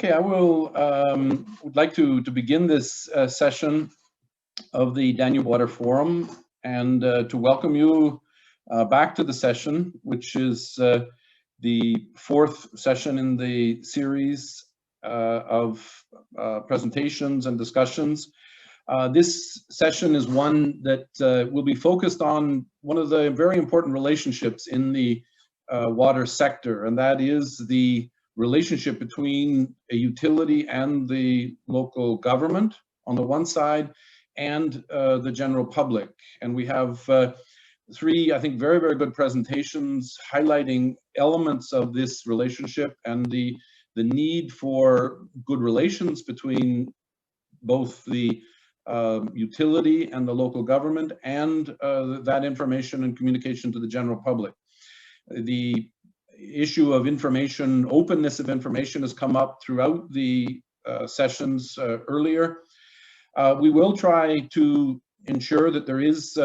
Okay, I would like to begin this session of the Danube Water Forum and to welcome you back to the session, which is the fourth session in the series of presentations and discussions. This session is one that will be focused on one of the very important relationships in the water sector, and that is the relationship between a utility and the local government on the one side and the general public. And we have three, I think, very, very good presentations highlighting elements of this relationship and the need for good relations between both the utility and the local government and that information and communication to the general public. The issue of information, openness of information has come up throughout the sessions earlier. We will try to ensure that there is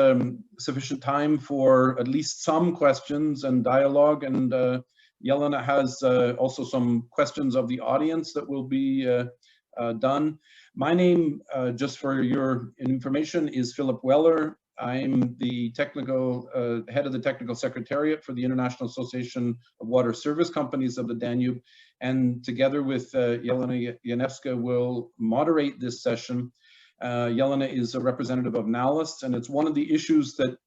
sufficient time for at least some questions and dialogue, and Jelena has also some questions of the audience that will be done. My name, just for your information, is Philip Weller. I'm the head of the technical secretariat for the International Association of Water Service Companies of the Danube, and together with Jelena Janevska will moderate this session. Jelena is a representative of NALIS, and it's one of the issues that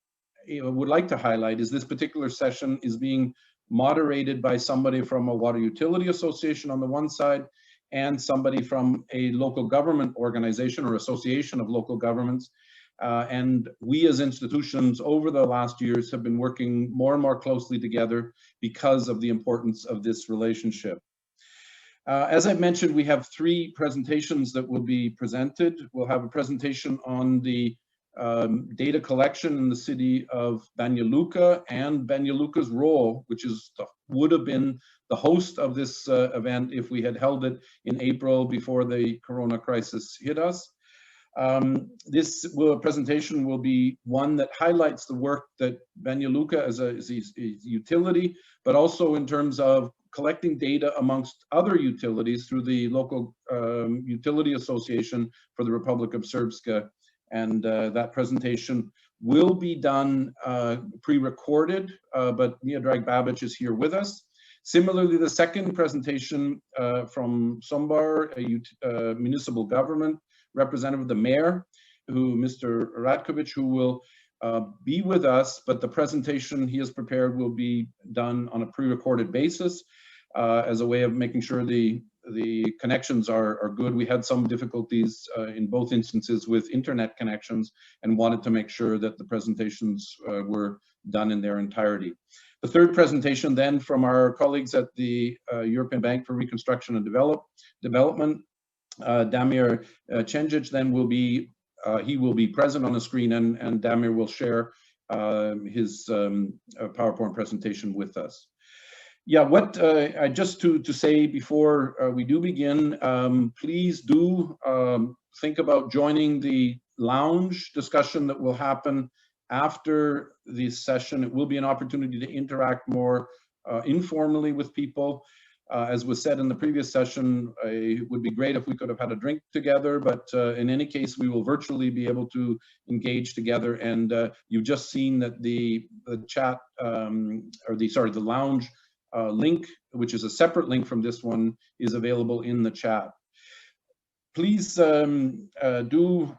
I would like to highlight is this particular session is being moderated by somebody from a water utility association on the one side and somebody from a local government organization or association of local governments. And we as institutions over the last years have been working more and more closely together because of the importance of this relationship. As I've mentioned, we have three presentations that will be presented. We'll have a presentation on the data collection in the city of Banja Luka and Banja Luka's role, which would have been the host of this event if we had held it in April before the corona crisis hit us. This presentation will be one that highlights the work that Banja Luka as a utility, but also in terms of collecting data amongst other utilities through the local utility association for the Republic of Srpska. And that presentation will be done pre-recorded, but Miodrag Babic is here with us. Similarly, the second presentation from Sombor, a municipal government representative, the mayor, Mr. Ratkovic, who will be with us, but the presentation he has prepared will be done on a pre-recorded basis as a way of making sure the connections are good. We had some difficulties in both instances with internet connections and wanted to make sure that the presentations were done in their entirety. The third presentation then from our colleagues at the European Bank for Reconstruction and Development, Damir Cengic, then he will be present on the screen, and Damir will share his PowerPoint presentation with us. Yeah, what just to say before we do begin, please do think about joining the lounge discussion that will happen after this session. It will be an opportunity to interact more informally with people. As was said in the previous session, it would be great if we could have had a drink together, but in any case, we will virtually be able to engage together. And you've just seen that the chat, the lounge link, which is a separate link from this one, is available in the chat. Please do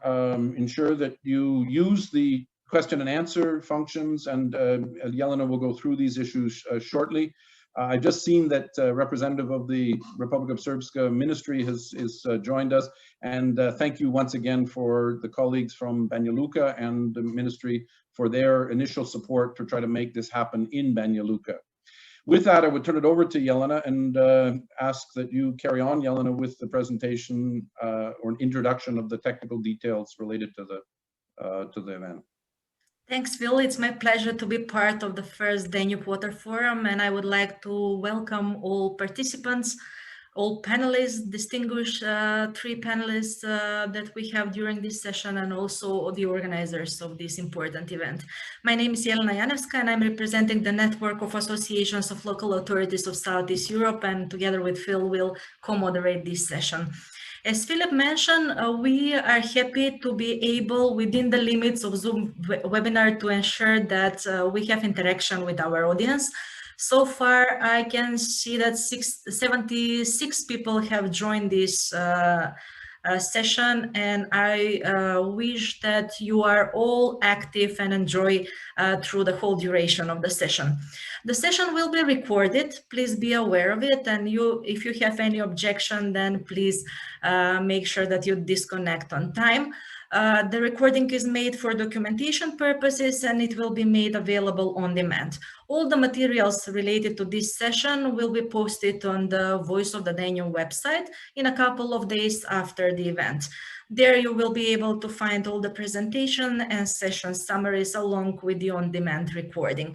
ensure that you use the question and answer functions, and Jelena will go through these issues shortly. I've just seen that representative of the Republic of Srpska Ministry has joined us, and thank you once again for the colleagues from Banja Luka and the Ministry for their initial support to try to make this happen in Banja Luka. With that, I would turn it over to Jelena and ask that you carry on, Jelena, with the presentation or an introduction of the technical details related to the event. Thanks, Phil. It's my pleasure to be part of the first Danube Water Forum, and I would like to welcome all participants. all panelists, distinguished three panelists that we have during this session, and also the organizers of this important event. My name is Jelena Janevska, and I'm representing the network of associations of local authorities of Southeast Europe, and together with Phil, will co-moderate this session. As Philip mentioned, we are happy to be able, within the limits of Zoom webinar, to ensure that we have interaction with our audience. So far, I can see that 76 people have joined this session, and I wish that you are all active and enjoy through the whole duration of the session. The session will be recorded. Please be aware of it, and if you have any objection, then please make sure that you disconnect on time. The recording is made for documentation purposes, and it will be made available on demand. All the materials related to this session will be posted on the Voice of the Danube website in a couple of days after the event. There you will be able to find all the presentation and session summaries along with the on-demand recording.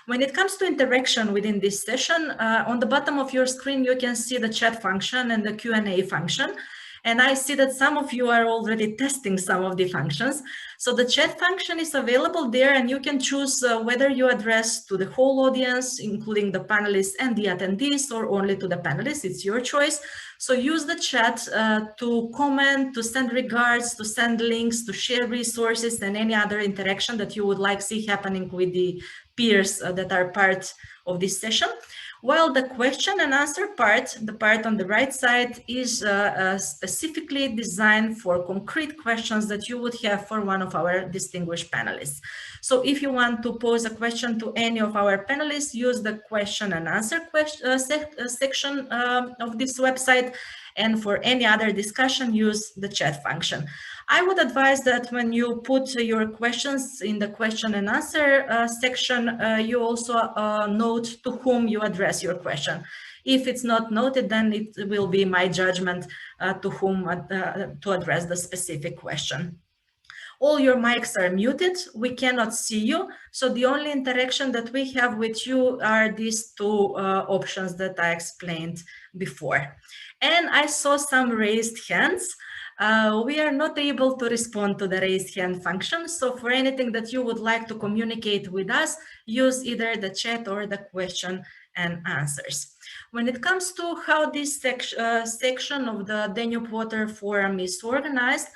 When it comes to interaction within this session, on the bottom of your screen, you can see the chat function and the Q&A function. And I see that some of you are already testing some of the functions. So the chat function is available there, and you can choose whether you address to the whole audience, including the panelists and the attendees, or only to the panelists. It's your choice. So use the chat to comment, to send regards, to send links, to share resources, and any other interaction that you would like to see happening with the peers that are part of this session. While the question and answer part, the part on the right side, is specifically designed for concrete questions that you would have for one of our distinguished panelists. So if you want to pose a question to any of our panelists, use the question and answer section of this website. And for any other discussion, use the chat function. I would advise that when you put your questions in the question and answer section, you also note to whom you address your question. If it's not noted, then it will be my judgment to whom to address the specific question. All your mics are muted. We cannot see you. So the only interaction that we have with you are these two options that I explained before. And I saw some raised hands. We are not able to respond to the raised hand function. So for anything that you would like to communicate with us, use either the chat or the question and answers. When it comes to how this section of the Danube Water Forum is organized,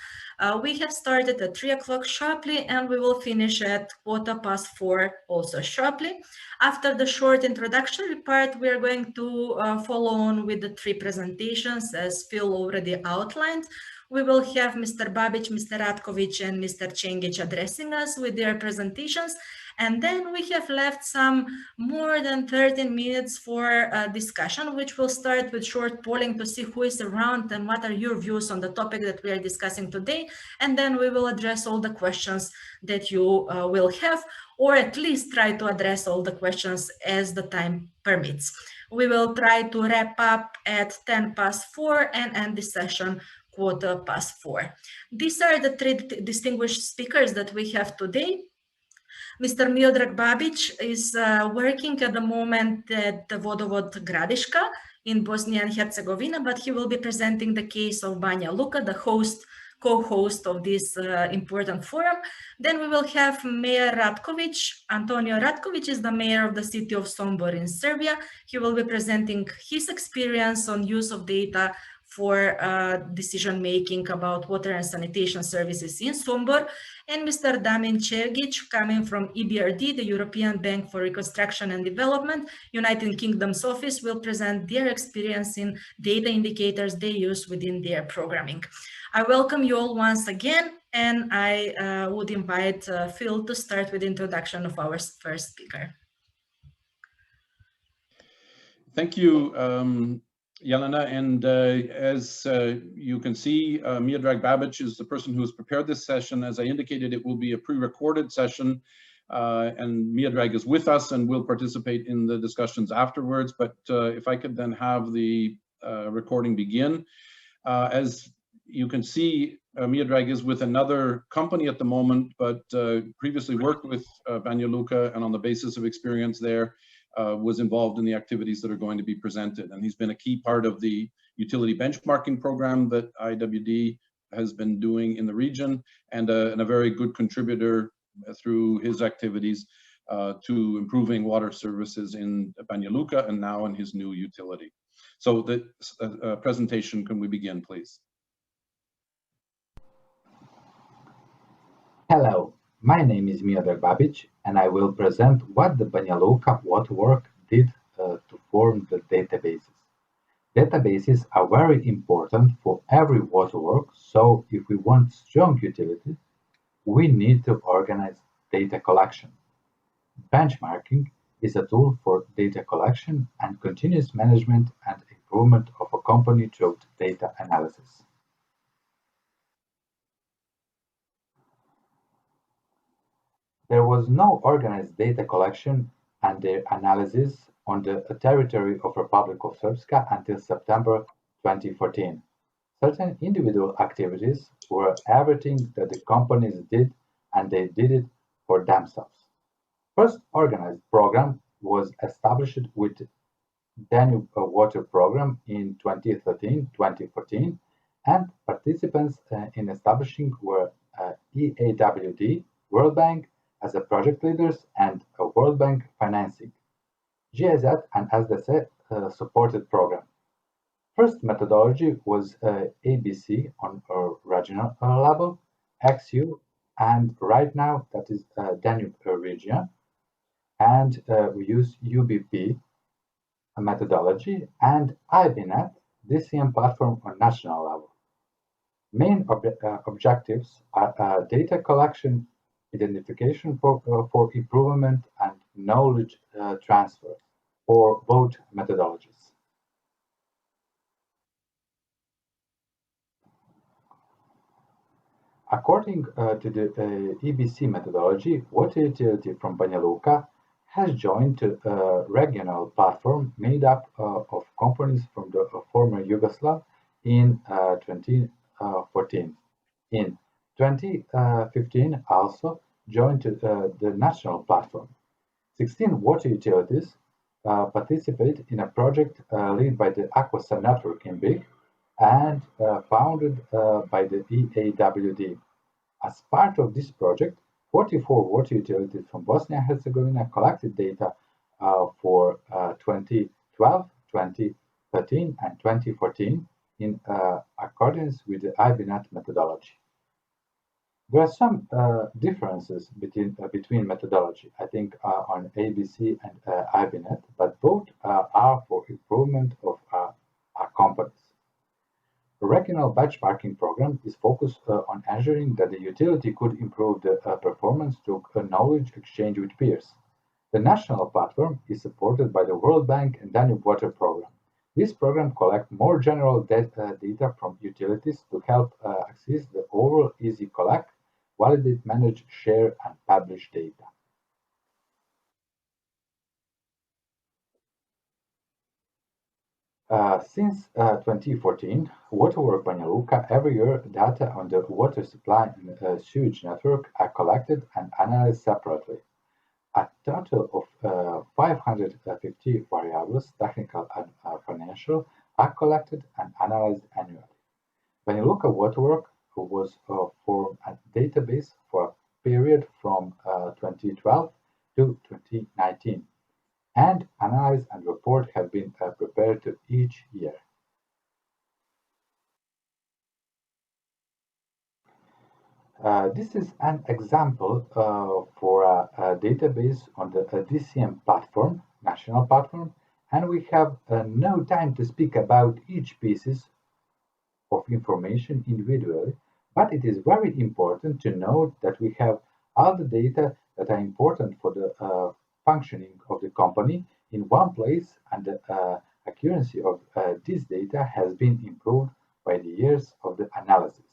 we have started at 3 o'clock sharply, and we will finish at 4:15 also sharply. After the short introductory part, we are going to follow on with the three presentations, as Phil already outlined. We will have Mr. Babic, Mr. Ratkovic, and Mr. Cengic addressing us with their presentations. And then we have left some more than 13 minutes for discussion, which will start with short polling to see who is around and what are your views on the topic that we are discussing today. And then we will address all the questions that you will have, or at least try to address all the questions as the time permits. We will try to wrap up at 4:10 and end the session 4:15. These are the three distinguished speakers that we have today. Mr. Miodrag Babic is working at the moment at the Vodovod Gradiška in Bosnia and Herzegovina, but he will be presenting the case of Banja Luka, the co-host of this important forum. Then we will have Mayor Ratkovic. Antonio Ratkovic is the mayor of the city of Sombor in Serbia. He will be presenting his experience on use of data for decision-making about water and sanitation services in Sombor. And Mr. Damir Cengic, coming from EBRD, the European Bank for Reconstruction and Development, United Kingdom's office, will present their experience in data indicators they use within their programming. I welcome you all once again, and I would invite Phil to start with the introduction of our first speaker. Thank you, Jelena, and as you can see, Miodrag Babic is the person who has prepared this session. As I indicated, it will be a pre-recorded session, and Miodrag is with us and will participate in the discussions afterwards. But if I could then have the recording begin. As you can see, Miodrag is with another company at the moment, but previously worked with Banja Luka, and on the basis of experience there, was involved in the activities that are going to be presented. And he's been a key part of the utility benchmarking program that IWD has been doing in the region, and a very good contributor through his activities to improving water services in Banja Luka and now in his new utility. So the presentation, can we begin, please? Hello, my name is Miodrag Babic, and I will present what the Banja Luka waterwork did to form the databases. Databases are very important for every waterwork, so if we want strong utility, we need to organize data collection. Benchmarking is a tool for data collection and continuous management and improvement of a company through data analysis. There was no organized data collection and their analysis on the territory of Republic of Srpska until September 2014. Certain individual activities were everything that the companies did, and they did it for themselves. First organized program was established with Danube Water Program in 2013-2014, and participants in establishing were EAWD, World Bank as a project leaders, and a World Bank financing, GIZ and SDC supported program. First methodology was ABC on a regional level, XU, and right now that is Danube region, and we use UBP methodology and IBNet DCM platform on national level. Main objectives are data collection, identification for improvement, and knowledge transfer for both methodologies. According to the EBC methodology, water utility from Banja Luka has joined a regional platform made up of companies from the former Yugoslav in 2014. In 2015, also joined the national platform. 16 water utilities participate in a project led by the Aquasar network in BIG and founded by the EAWD. As part of this project, 44 water utilities from Bosnia and Herzegovina collected data for 2012, 2013, and 2014 in accordance with the IBNet methodology. There are some differences between methodology, I think, on ABC and IBNet, but both are for improvement of our companies. The regional benchmarking program is focused on ensuring that the utility could improve the performance through knowledge exchange with peers. The national platform is supported by the World Bank and Danube Water Program. This program collects more general data from utilities to help access the overall easy collect, validate, manage, share, and publish data. Since 2014, Waterwork Banja Luka, every year data on the water supply and sewage network are collected and analyzed separately. A total of 550 variables, technical and financial, are collected and analyzed annually. Banja Luka Waterwork was formed a database for a period from 2012 to 2019. And analyze and report have been prepared to each year. This is an example for a database on the DCM platform, national platform, and we have no time to speak about each pieces of information individually, but it is very important to note that we have all the data that are important for the functioning of the company in one place, and the accuracy of this data has been improved by the years of the analysis.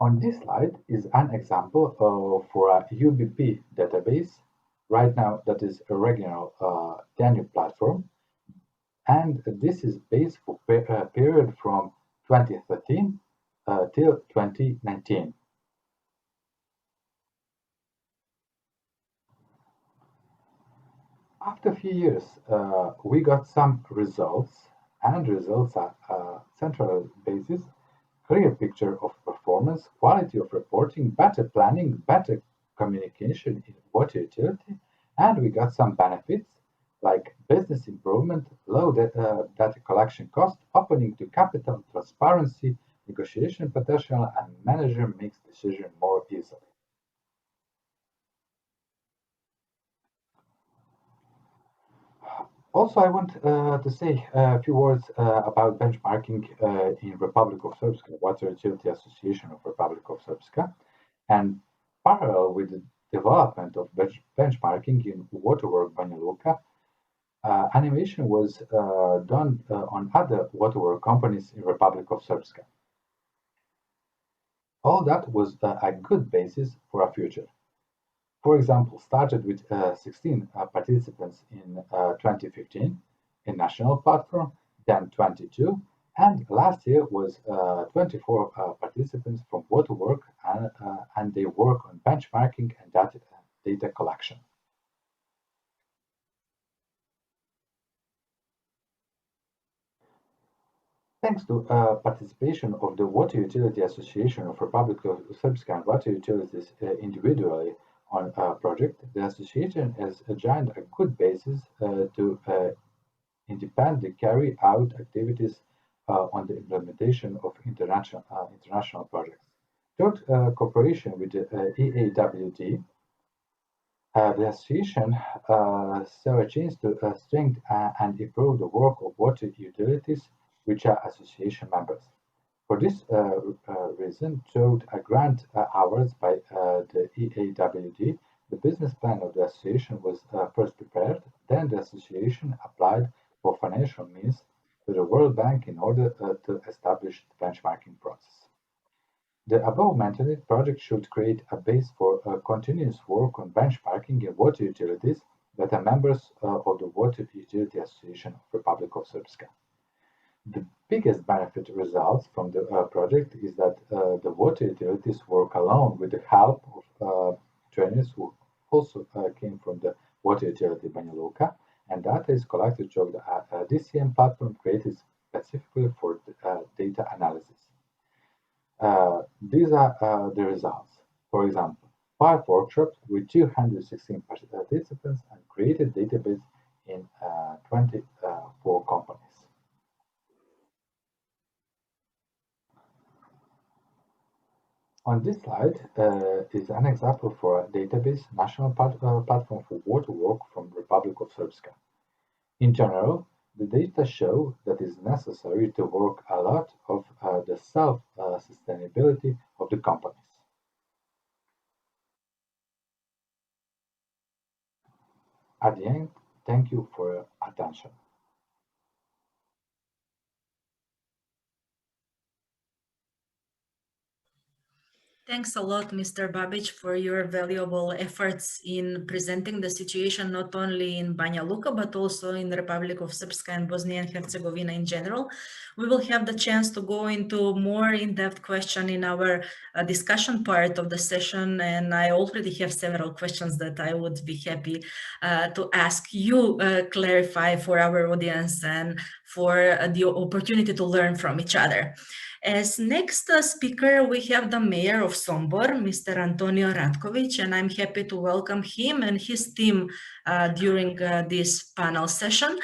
On this slide is an example for a UBP database, right now that is a regional Danube platform, and this is based for a period from 2013 till 2019. After a few years, we got some results, and results are a central basis, clear picture of performance, quality of reporting, better planning, better communication in water utility, and we got some benefits like business improvement, low data collection cost, opening to capital, transparency, negotiation potential, and manager makes decision more easily. Also, I want to say a few words about benchmarking in Republic of Srpska, Water Utility Association of Republic of Srpska, and parallel with the development of benchmarking in Waterwork Banja Luka, animation was done on other waterwork companies in Republic of Srpska. All that was a good basis for our future. For example, started with 16 participants in 2015 in national platform, then 22, and last year was 24 participants from Waterwork, and they work on benchmarking and data collection. Thanks to participation of the Water Utility Association of Republic of Srpska and water utilities individually on a project, the association has joined a good basis to independently carry out activities on the implementation of international projects. Through cooperation with the EAWD, the association saw a chance to strengthen and improve the work of water utilities which are association members. For this reason, through a grant hours by the EAWD, the business plan of the association was first prepared, then the association applied for financial means to the World Bank in order to establish the benchmarking process. The above-mentioned project should create a base for continuous work on benchmarking in water utilities that are members of the Water Utility Association of Republic of Srpska. The biggest benefit results from the project is that the water utilities work alone with the help of trainers who also came from the water utility Banja Luka, and data is collected through the DCM platform created specifically for data analysis. These are the results. For example, 5 workshops with 216 participants and created database in 24 companies. On this slide is an example for a database national platform for water work from Republic of Srpska. In general, the data show that it is necessary to work a lot of the self-sustainability of the companies. At the end, thank you for your attention. Thanks a lot, Mr. Babic, for your valuable efforts in presenting the situation not only in Banja Luka, but also in the Republic of Srpska and Bosnia and Herzegovina in general. We will have the chance to go into more in-depth question in our discussion part of the session, and I already have several questions that I would be happy to ask you clarify for our audience and for the opportunity to learn from each other. As next speaker, we have the mayor of Sombor, Mr. Antonio Ratkovic, and I'm happy to welcome him and his team during this panel session.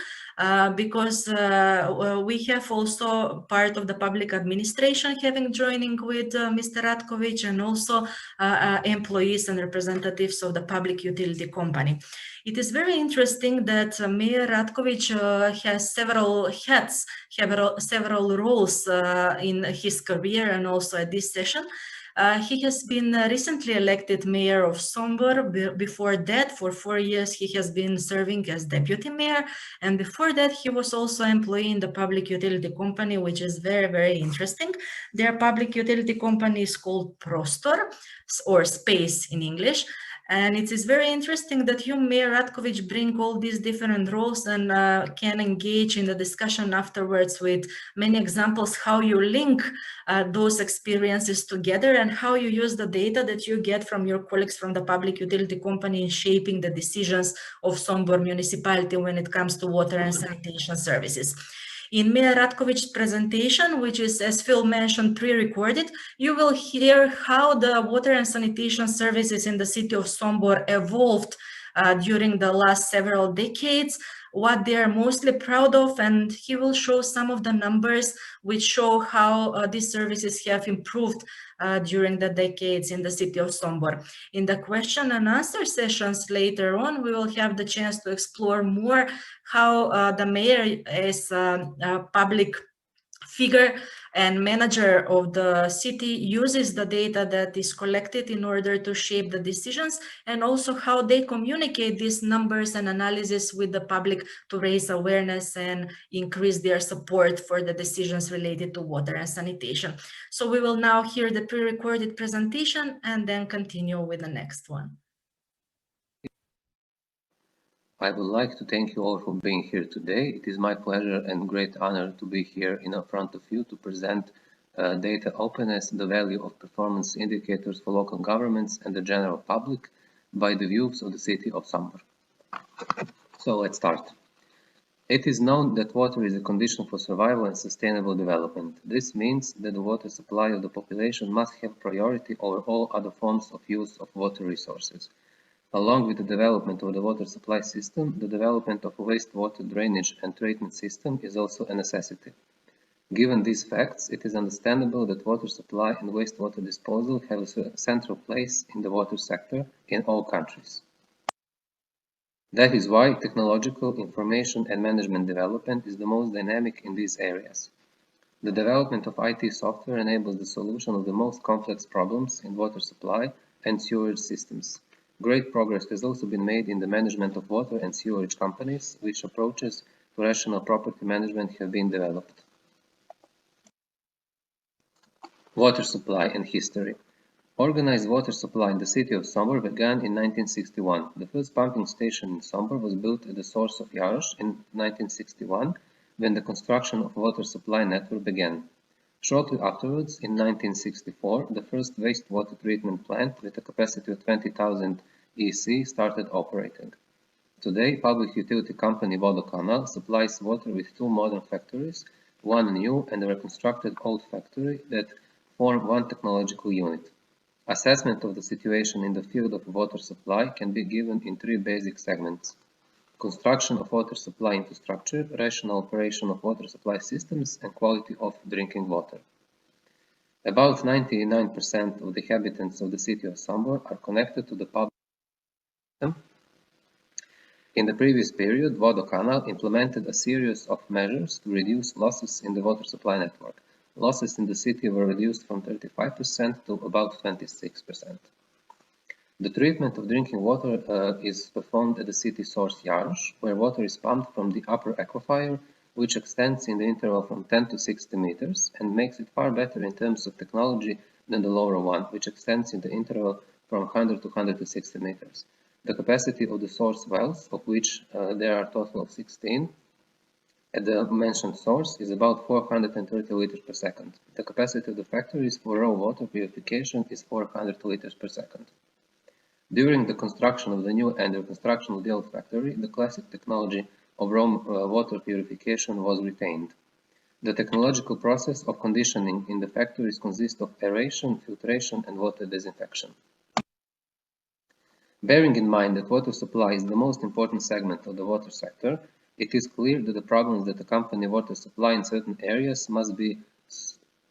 Because we have also part of the public administration having joining with Mr. Ratkovic, and also employees and representatives of the public utility company. It is very interesting that Mayor Ratkovic has several hats, several roles in his career and also at this session. He has been recently elected mayor of Sombor. Before that, for 4 years, he has been serving as deputy mayor. And before that, he was also employee in the public utility company, which is very, very interesting. Their public utility company is called Prostor, or Space in English. And it is very interesting that you, Mayor Ratkovic, bring all these different roles and can engage in the discussion afterwards with many examples how you link those experiences together and how you use the data that you get from your colleagues from the public utility company in shaping the decisions of Sombor municipality when it comes to water and sanitation services. In Mayor Ratkovic's presentation, which is, as Phil mentioned, pre-recorded, you will hear how the water and sanitation services in the city of Sombor evolved during the last several decades, what they are mostly proud of, and he will show some of the numbers which show how these services have improved during the decades in the city of Sombor. In the question and answer sessions later on, we will have the chance to explore more how the mayor as a public figure and manager of the city uses the data that is collected in order to shape the decisions, and also how they communicate these numbers and analysis with the public to raise awareness and increase their support for the decisions related to water and sanitation. So we will now hear the pre-recorded presentation and then continue with the next one. I would like to thank you all for being here today. It is my pleasure and great honor to be here in front of you to present data openness, the value of performance indicators for local governments and the general public by the views of the city of Sombor. So let's start. It is known that water is a condition for survival and sustainable development. This means that the water supply of the population must have priority over all other forms of use of water resources. Along with the development of the water supply system, the development of a wastewater drainage and treatment system is also a necessity. Given these facts, it is understandable that water supply and wastewater disposal have a central place in the water sector in all countries. That is why technological, information and management development is the most dynamic in these areas. The development of IT software enables the solution of the most complex problems in water supply and sewerage systems. Great progress has also been made in the management of water and sewerage companies, which approaches to rational property management have been developed. Water supply and history. Organized water supply in the city of Sombor began in 1961. The first pumping station in Sombor was built at the source of Jaroš in 1961, when the construction of water supply network began. Shortly afterwards, in 1964, the first wastewater treatment plant with a capacity of 20,000 EC started operating. Today, public utility company Vodokanal supplies water with two modern factories, one new and a reconstructed old factory that form one technological unit. Assessment of the situation in the field of water supply can be given in three basic segments: construction of water supply infrastructure, rational operation of water supply systems, and quality of drinking water. About 99% of the inhabitants of the city of Sombor are connected to the public system. In the previous period, Vodokanal implemented a series of measures to reduce losses in the water supply network. Losses in the city were reduced from 35% to about 26%. The treatment of drinking water is performed at the city source Jaroš, where water is pumped from the upper aquifer, which extends in the interval from 10 to 60 meters and makes it far better in terms of technology than the lower one, which extends in the interval from 100 to 160 meters. The capacity of the source wells, of which there are a total of 16, at the mentioned source is about 430 liters per second. The capacity of the factories for raw water purification is 400 liters per second. During the construction of the new and reconstruction of the old factory, the classic technology of raw water purification was retained. The technological process of conditioning in the factories consists of aeration, filtration, and water disinfection. Bearing in mind that water supply is the most important segment of the water sector, it is clear that the problems that accompany water supply in certain areas must be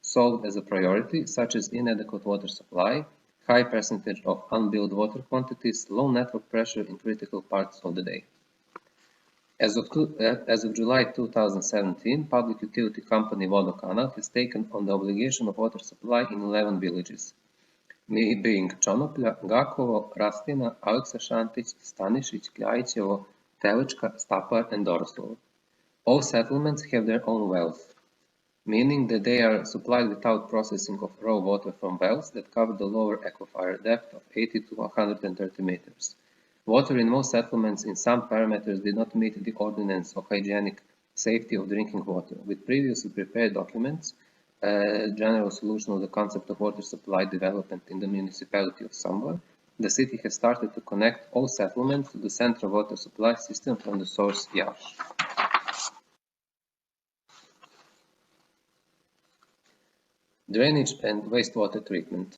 solved as a priority, such as inadequate water supply, high percentage of unbilled water quantities, low network pressure in critical parts of the day. As of July 2017, public utility company Vodokanal has taken on the obligation of water supply in 11 villages, being Čonoplja, Gakovo, Rastina, Aleksa Šantić, Stanišić, Kljajićevo, Telička, Stapar, and Doroslovo. All settlements have their own wells. meaning that they are supplied without processing of raw water from wells that cover the lower aquifer depth of 80 to 130 meters. Water in most settlements in some parameters did not meet the ordinance of hygienic safety of drinking water. With previously prepared documents, a general solution of the concept of water supply development in the municipality of Sombor, the city has started to connect all settlements to the central water supply system from the source Iași. Drainage and wastewater treatment.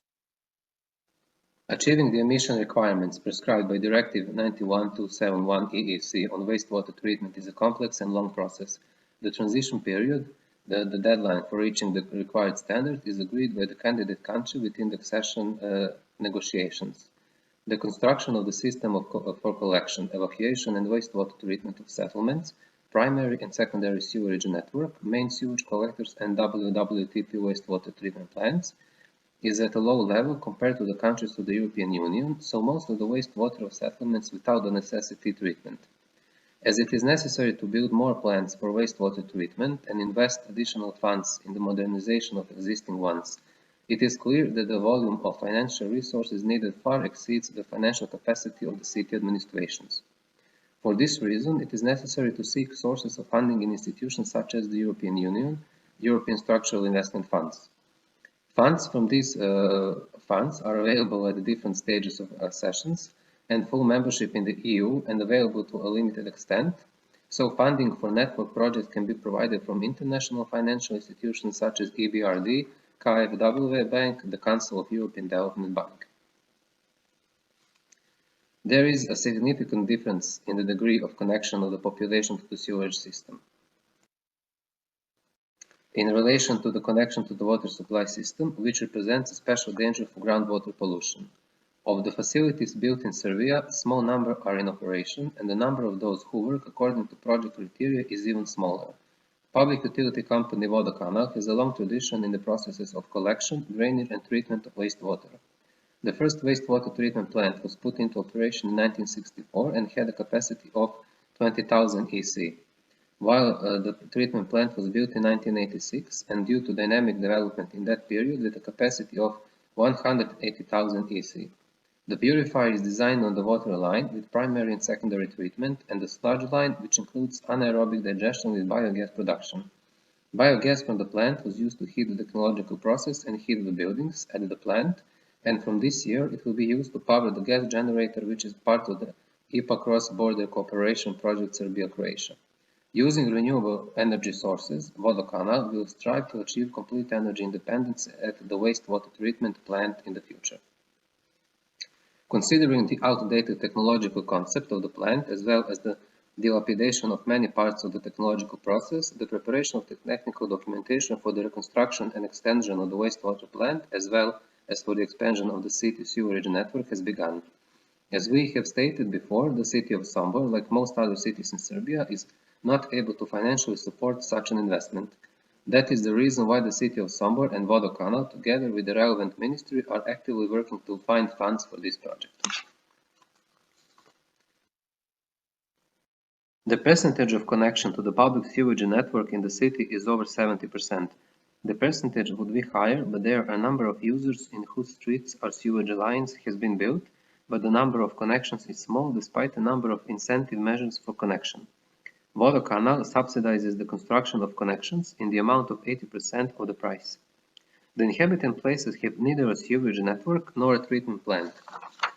Achieving the emission requirements prescribed by Directive 91/271 EEC on wastewater treatment is a complex and long process. The transition period, the deadline for reaching the required standard, is agreed by the candidate country within the accession negotiations. The construction of the system for collection, evacuation and wastewater treatment of settlements, primary and secondary sewerage network, main sewage collectors and WWTP wastewater treatment plants is at a low level compared to the countries of the European Union, so most of the wastewater of settlements without the necessity treatment. As it is necessary to build more plants for wastewater treatment and invest additional funds in the modernization of existing ones, it is clear that the volume of financial resources needed far exceeds the financial capacity of the city administrations. For this reason, it is necessary to seek sources of funding in institutions such as the European Union, European Structural Investment Funds. Funds from these funds are available at the different stages of accessions and full membership in the EU and available to a limited extent, so funding for network projects can be provided from international financial institutions such as EBRD, KfW Bank, the Council of European Development Bank. There is a significant difference in the degree of connection of the population to the sewage system. In relation to the connection to the water supply system, which represents a special danger for groundwater pollution. Of the facilities built in Serbia, a small number are in operation, and the number of those who work according to project criteria is even smaller. Public utility company Vodokanal has a long tradition in the processes of collection, drainage and treatment of wastewater. The first wastewater treatment plant was put into operation in 1964 and had a capacity of 20,000 EC. While the treatment plant was built in 1986 and due to dynamic development in that period with a capacity of 180,000 EC. The purifier is designed on the water line with primary and secondary treatment and the sludge line, which includes anaerobic digestion with biogas production. Biogas from the plant was used to heat the technological process and heat the buildings at the plant, and from this year it will be used to power the gas generator, which is part of the IPA cross-border cooperation project Serbia-Croatia. Using renewable energy sources, Vodokanal will strive to achieve complete energy independence at the wastewater treatment plant in the future. Considering the outdated technological concept of the plant, as well as the dilapidation of many parts of the technological process, the preparation of the technical documentation for the reconstruction and extension of the wastewater plant, as well as for the expansion of the city sewerage network, has begun. As we have stated before, the city of Sombor, like most other cities in Serbia, is not able to financially support such an investment. That is the reason why the city of Sombor and Vodokanal, together with the relevant ministry, are actively working to find funds for this project. The percentage of connection to the public sewage network in the city is over 70%. The percentage would be higher, but there are a number of users in whose streets our sewage lines has been built, but the number of connections is small despite a number of incentive measures for connection. Vodokanal subsidizes the construction of connections in the amount of 80% of the price. The inhabited places have neither a sewage network nor a treatment plant.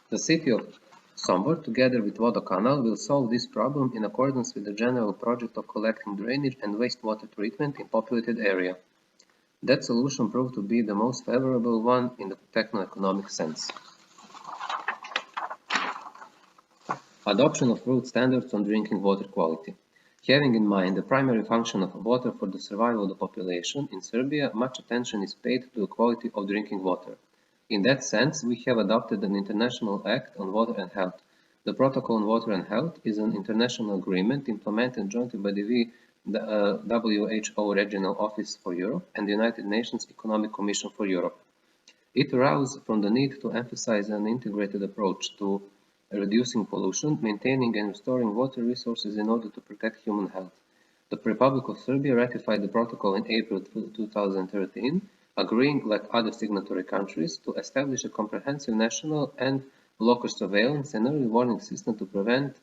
The city of Sombor, together with Vodokanal, will solve this problem in accordance with the general project of collecting drainage and wastewater treatment in populated area. That solution proved to be the most favorable one in the techno-economic sense. Adoption of road standards on drinking water quality. Having in mind the primary function of water for the survival of the population, in Serbia much attention is paid to the quality of drinking water. In that sense, we have adopted an International Act on Water and Health. The Protocol on Water and Health is an international agreement implemented jointly by the WHO Regional Office for Europe and the United Nations Economic Commission for Europe. It arose from the need to emphasize an integrated approach to reducing pollution, maintaining and restoring water resources in order to protect human health. The Republic of Serbia ratified the protocol in April 2013, agreeing, like other signatory countries, to establish a comprehensive national and local surveillance and early warning system to prevent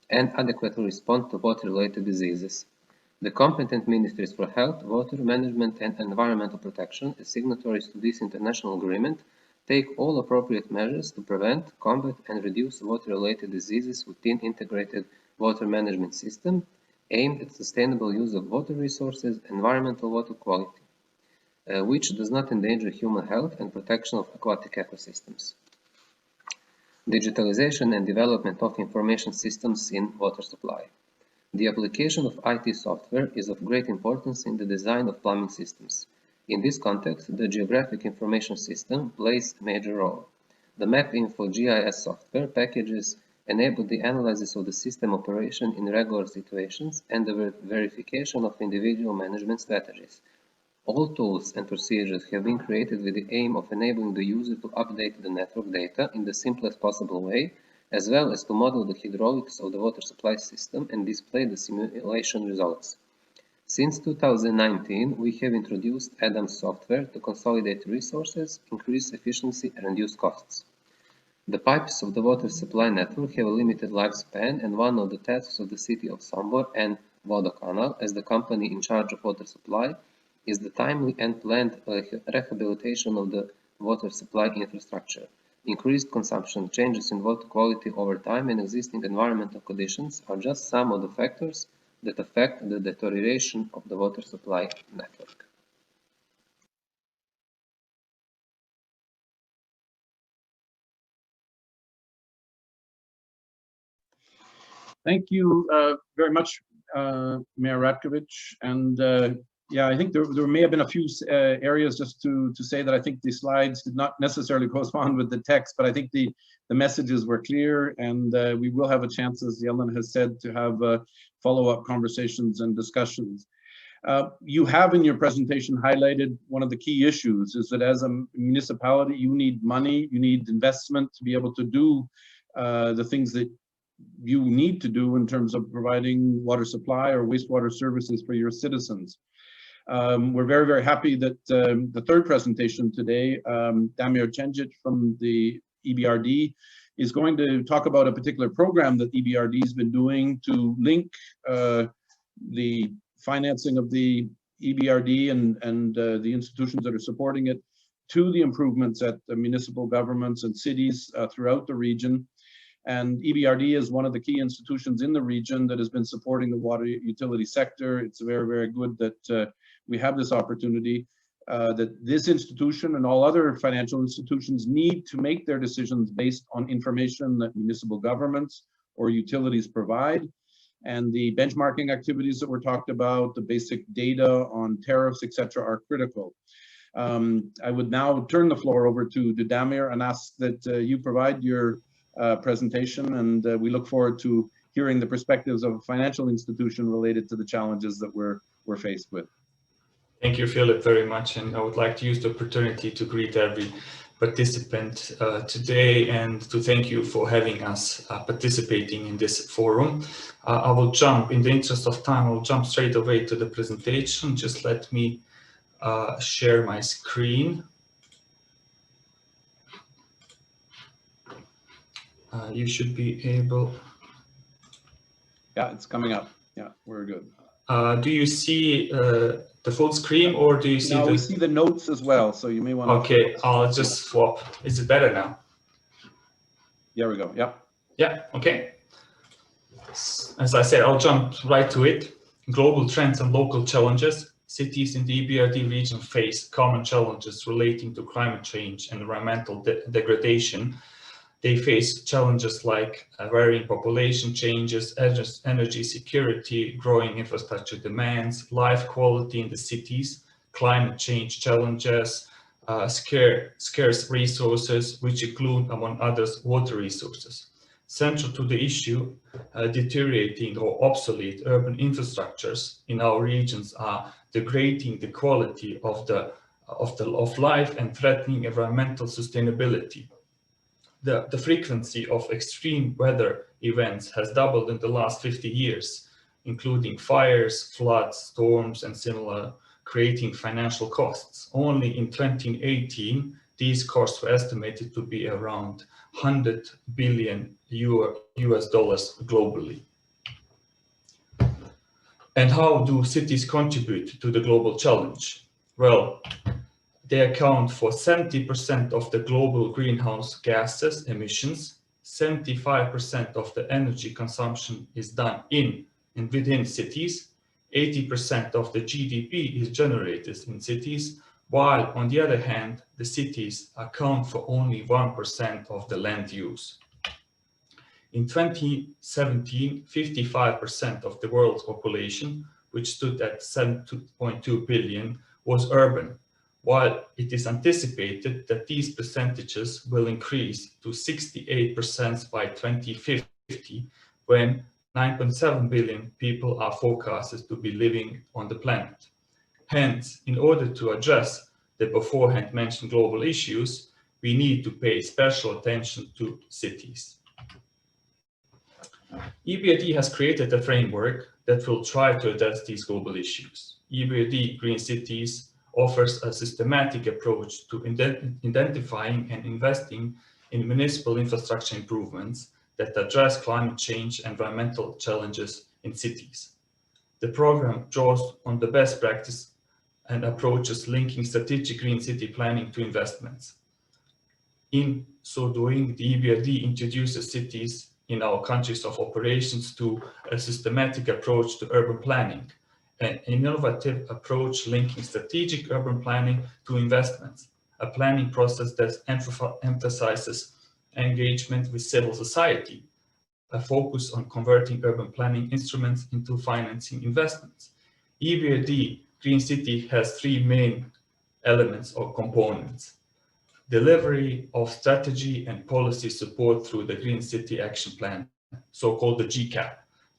and adequately respond to water-related diseases. The competent ministries for health, water management and environmental protection, as signatories to this international agreement, take all appropriate measures to prevent, combat and reduce water-related diseases within integrated water management system aimed at sustainable use of water resources, environmental water quality, which does not endanger human health and protection of aquatic ecosystems. Digitalization and development of information systems in water supply. The application of IT software is of great importance in the design of plumbing systems. In this context, the Geographic Information System plays a major role. The MapInfo GIS software packages enable the analysis of the system operation in regular situations and the verification of individual management strategies. All tools and procedures have been created with the aim of enabling the user to update the network data in the simplest possible way, as well as to model the hydraulics of the water supply system and display the simulation results. Since 2019, we have introduced ADAMS software to consolidate resources, increase efficiency and reduce costs. The pipes of the water supply network have a limited lifespan, and one of the tasks of the city of Sombor and Vodokanal, as the company in charge of water supply, is the timely and planned rehabilitation of the water supply infrastructure. Increased consumption, changes in water quality over time, and existing environmental conditions are just some of the factors that affect the deterioration of the water supply network. Thank you very much, Mayor Ratkovic. And yeah, I think there may have been a few areas just to say that I think the slides did not necessarily correspond with the text, but I think the messages were clear, and we will have a chance, as Yelena has said, to have follow-up conversations and discussions. You have in your presentation highlighted one of the key issues is that as a municipality, you need money, you need investment to be able to do the things that you need to do in terms of providing water supply or wastewater services for your citizens. We're very, very happy that the third presentation today, Damir Cengic from the EBRD, is going to talk about a particular program that EBRD has been doing to link the financing of the EBRD and the institutions that are supporting it to the improvements at the municipal governments and cities throughout the region. And EBRD is one of the key institutions in the region that has been supporting the water utility sector. It's very, very good that we have this opportunity, that this institution and all other financial institutions need to make their decisions based on information that municipal governments or utilities provide. And the benchmarking activities that were talked about, the basic data on tariffs, etc., are critical. I would now turn the floor over to Damir and ask that you provide your presentation, and we look forward to hearing the perspectives of a financial institution related to the challenges that we're faced with. Thank you, Philip, very much, and I would like to use the opportunity to greet every participant today and to thank you for having us participating in this forum. I will jump, in the interest of time, I will jump straight away to the presentation. Just let me share my screen. You should be able. Yeah, it's coming up. Yeah, we're good. Do you see the full screen, or do you see we see the notes as well, so you may want to... Okay, I'll just swap. Is it better now? There we go, yeah. Yeah, okay. As I said, I'll jump right to it. Global trends and local challenges. Cities in the EBRD region face common challenges relating to climate change and environmental degradation. They face challenges like varying population changes, energy security, growing infrastructure demands, life quality in the cities, climate change challenges, scarce resources, which include, among others, water resources. Central to the issue, deteriorating or obsolete urban infrastructures in our regions are degrading the quality of life and threatening environmental sustainability. The frequency of extreme weather events has doubled in the last 50 years. including fires, floods, storms, and similar, creating financial costs. Only in 2018, these costs were estimated to be around 100 billion US dollars globally. And how do cities contribute to the global challenge? Well, they account for 70% of the global greenhouse gases emissions. 75% of the energy consumption is done in and within cities. 80% of the GDP is generated in cities, while on the other hand, the cities account for only 1% of the land use. In 2017, 55% of the world's population, which stood at 7.2 billion, was urban, while it is anticipated that these percentages will increase to 68% by 2050, when 9.7 billion people are forecasted to be living on the planet. Hence, in order to address the beforehand mentioned global issues, we need to pay special attention to cities. EBRD has created a framework that will try to address these global issues. EBRD Green Cities offers a systematic approach to identifying and investing in municipal infrastructure improvements that address climate change and environmental challenges in cities. The program draws on the best practice and approaches linking strategic green city planning to investments. In so doing, the EBRD introduces cities in our countries of operations to a systematic approach to urban planning, an innovative approach linking strategic urban planning to investments, a planning process that emphasizes engagement with civil society, a focus on converting urban planning instruments into financing investments. EBRD Green City has three main elements or components: delivery of strategy and policy support through the Green City Action Plan, so-called the GCAP,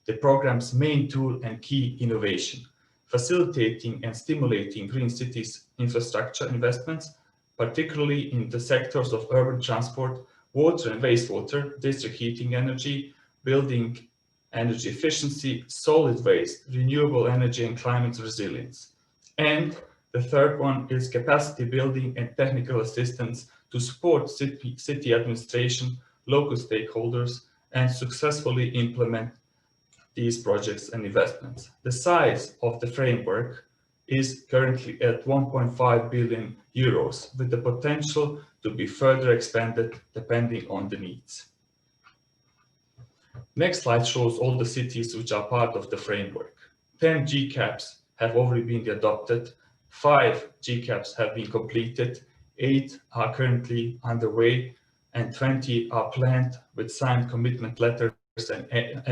the program's main tool and key innovation, facilitating and stimulating green cities infrastructure investments, particularly in the sectors of urban transport, water and wastewater, district heating energy, building energy efficiency, solid waste, renewable energy and climate resilience. And the third one is capacity building and technical assistance to support city administration, local stakeholders, and successfully implement these projects and investments. The size of the framework is currently at 1.5 billion euros, with the potential to be further expanded depending on the needs. Next slide shows all the cities which are part of the framework. 10 GCAPs have already been adopted. 5 GCAPs have been completed, 8 are currently underway, and 20 are planned with signed commitment letters and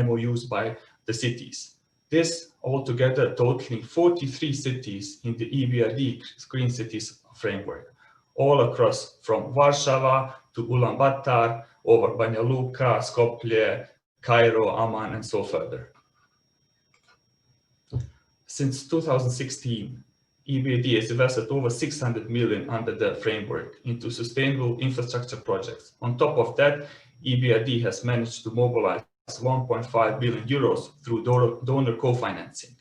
MOUs by the cities. This altogether totaling 43 cities in the EBRD Green Cities framework, all across from Warsaw to Ulaanbaatar, over Banja Luka, Skopje, Cairo, Amman, and so further. Since 2016, EBRD has invested over 600 million under the framework into sustainable infrastructure projects. On top of that, EBRD has managed to mobilize 1.5 billion euros through donor co-financing.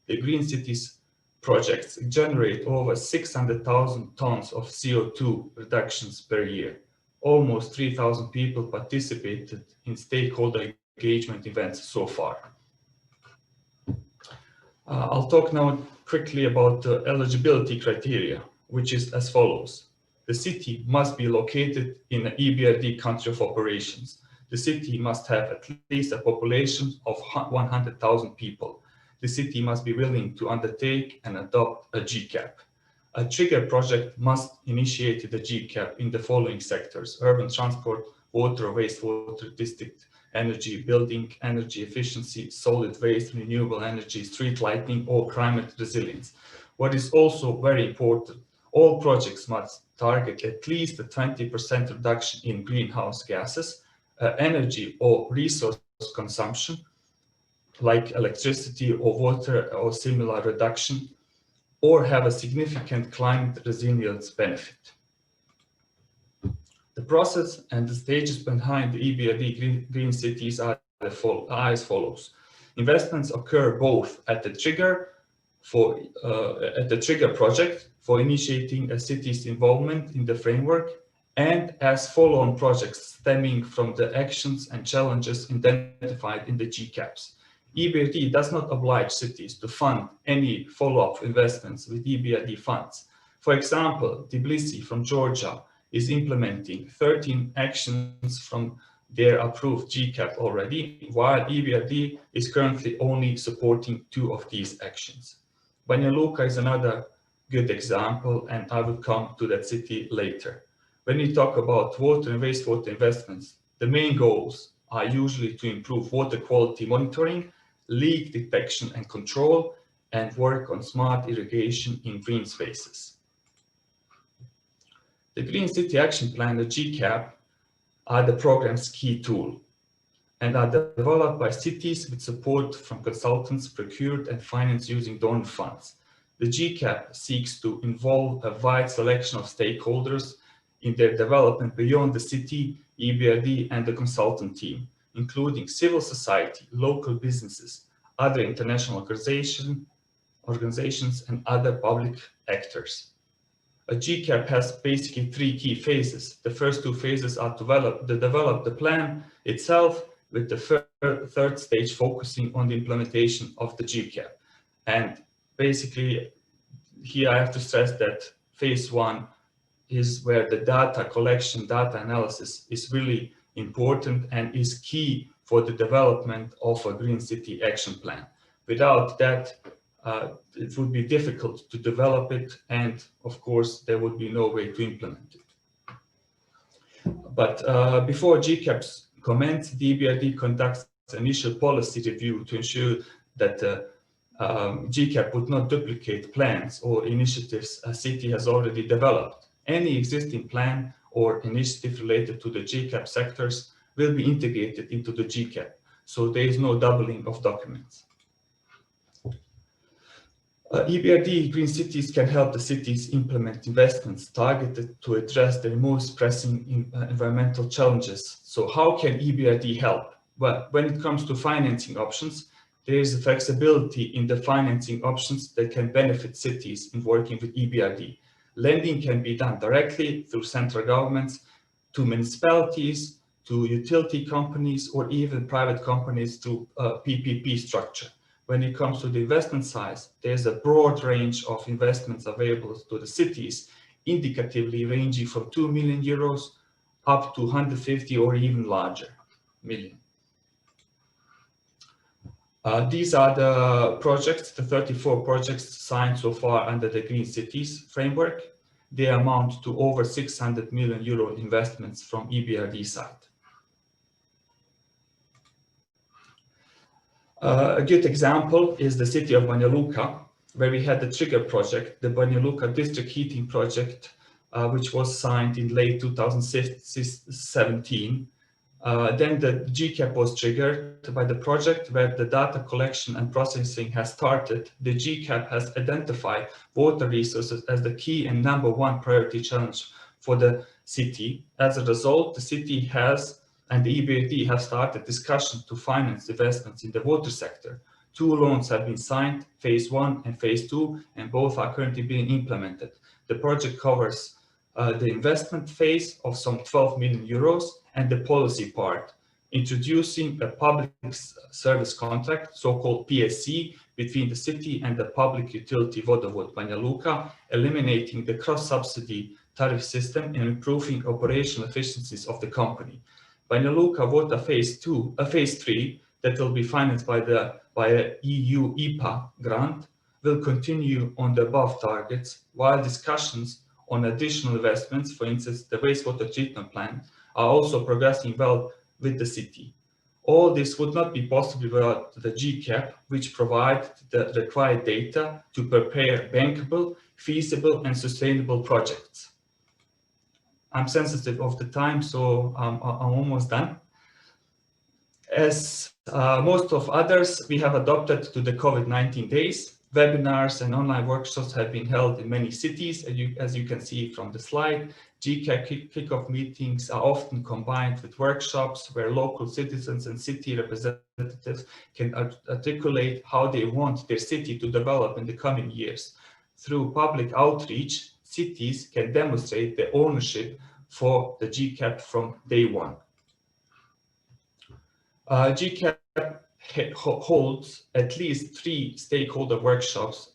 The Green Cities projects generate over 600,000 tons of CO2 reductions per year. Almost 3,000 people participated in stakeholder engagement events so far. I'll talk now quickly about the eligibility criteria, which is as follows. The city must be located in an EBRD country of operations. The city must have at least a population of 100,000 people. The city must be willing to undertake and adopt a GCAP. A trigger project must initiate the GCAP in the following sectors: urban transport, water, wastewater, district energy, building energy efficiency, solid waste, renewable energy, street lighting, or climate resilience. What is also very important, all projects must target at least a 20% reduction in greenhouse gases, energy or resource consumption, like electricity or water or similar reduction, or have a significant climate resilience benefit. The process and the stages behind the EBRD Green Cities are as follows. Investments occur both at the trigger project for initiating a city's involvement in the framework, and as follow-on projects stemming from the actions and challenges identified in the GCAPs. EBRD does not oblige cities to fund any follow-up investments with EBRD funds. For example, Tbilisi from Georgia is implementing 13 actions from their approved GCAP already, while EBRD is currently only supporting 2 of these actions. Banja Luka is another good example, and I will come to that city later. When we talk about water and wastewater investments, the main goals are usually to improve water quality monitoring, leak detection and control, and work on smart irrigation in green spaces. The Green City Action Plan, the GCAP, are the program's key tool and are developed by cities with support from consultants procured and financed using donor funds. The GCAP seeks to involve a wide selection of stakeholders in their development beyond the city, EBRD, and the consultant team, including civil society, local businesses, other international organizations, and other public actors. A GCAP has basically 3 key phases. The first 2 phases are to develop the plan itself, with the third stage focusing on the implementation of the GCAP. And basically, here I have to stress that phase 1 is where the data collection, data analysis is really important and is key for the development of a Green City Action Plan. Without that, it would be difficult to develop it, and of course, there would be no way to implement it. But before GCAPs commence, the EBRD conducts initial policy review to ensure that GCAP would not duplicate plans or initiatives a city has already developed. Any existing plan or initiative related to the GCAP sectors will be integrated into the GCAP, so there is no doubling of documents. EBRD Green Cities can help the cities implement investments targeted to address their most pressing environmental challenges. So how can EBRD help? Well, when it comes to financing options, there is a flexibility in the financing options that can benefit cities in working with EBRD. Lending can be done directly through central governments, to municipalities, to utility companies, or even private companies through PPP structure. When it comes to the investment size, there's a broad range of investments available to the cities, indicatively ranging from 2 million euros up to 150 or even larger million. These are the projects, the 34 projects signed so far under the Green Cities framework. They amount to over 600 million euro investments from EBRD side. A good example is the city of Banja Luka, where we had the trigger project, the Banja Luka district heating project, which was signed in late 2017. Then the GCAP was triggered by the project where the data collection and processing has started. The GCAP has identified water resources as the key and #1 priority challenge for the city. As a result, the city has and the EBRD have started discussions to finance investments in the water sector. 2 loans have been signed, phase 1 and phase 2, and both are currently being implemented. The project covers the investment phase of some 12 million euros and the policy part, introducing a public service contract, so-called PSC, between the city and the public utility Vodovod Banja Luka, eliminating the cross-subsidy tariff system and improving operational efficiencies of the company. Banja Luka Water phase 3, that will be financed by a EU IPA grant, will continue on the above targets, while discussions on additional investments, for instance, the wastewater treatment plant, are also progressing well with the city. All this would not be possible without the GCAP, which provides the required data to prepare bankable, feasible, and sustainable projects. I'm sensitive of the time, so I'm almost done. As most of others, we have adopted to the COVID-19 days. Webinars and online workshops have been held in many cities, as you can see from the slide. GCAP kickoff meetings are often combined with workshops where local citizens and city representatives can articulate how they want their city to develop in the coming years. Through public outreach, cities can demonstrate their ownership for the GCAP from day one. GCAP holds at least 3 stakeholder workshops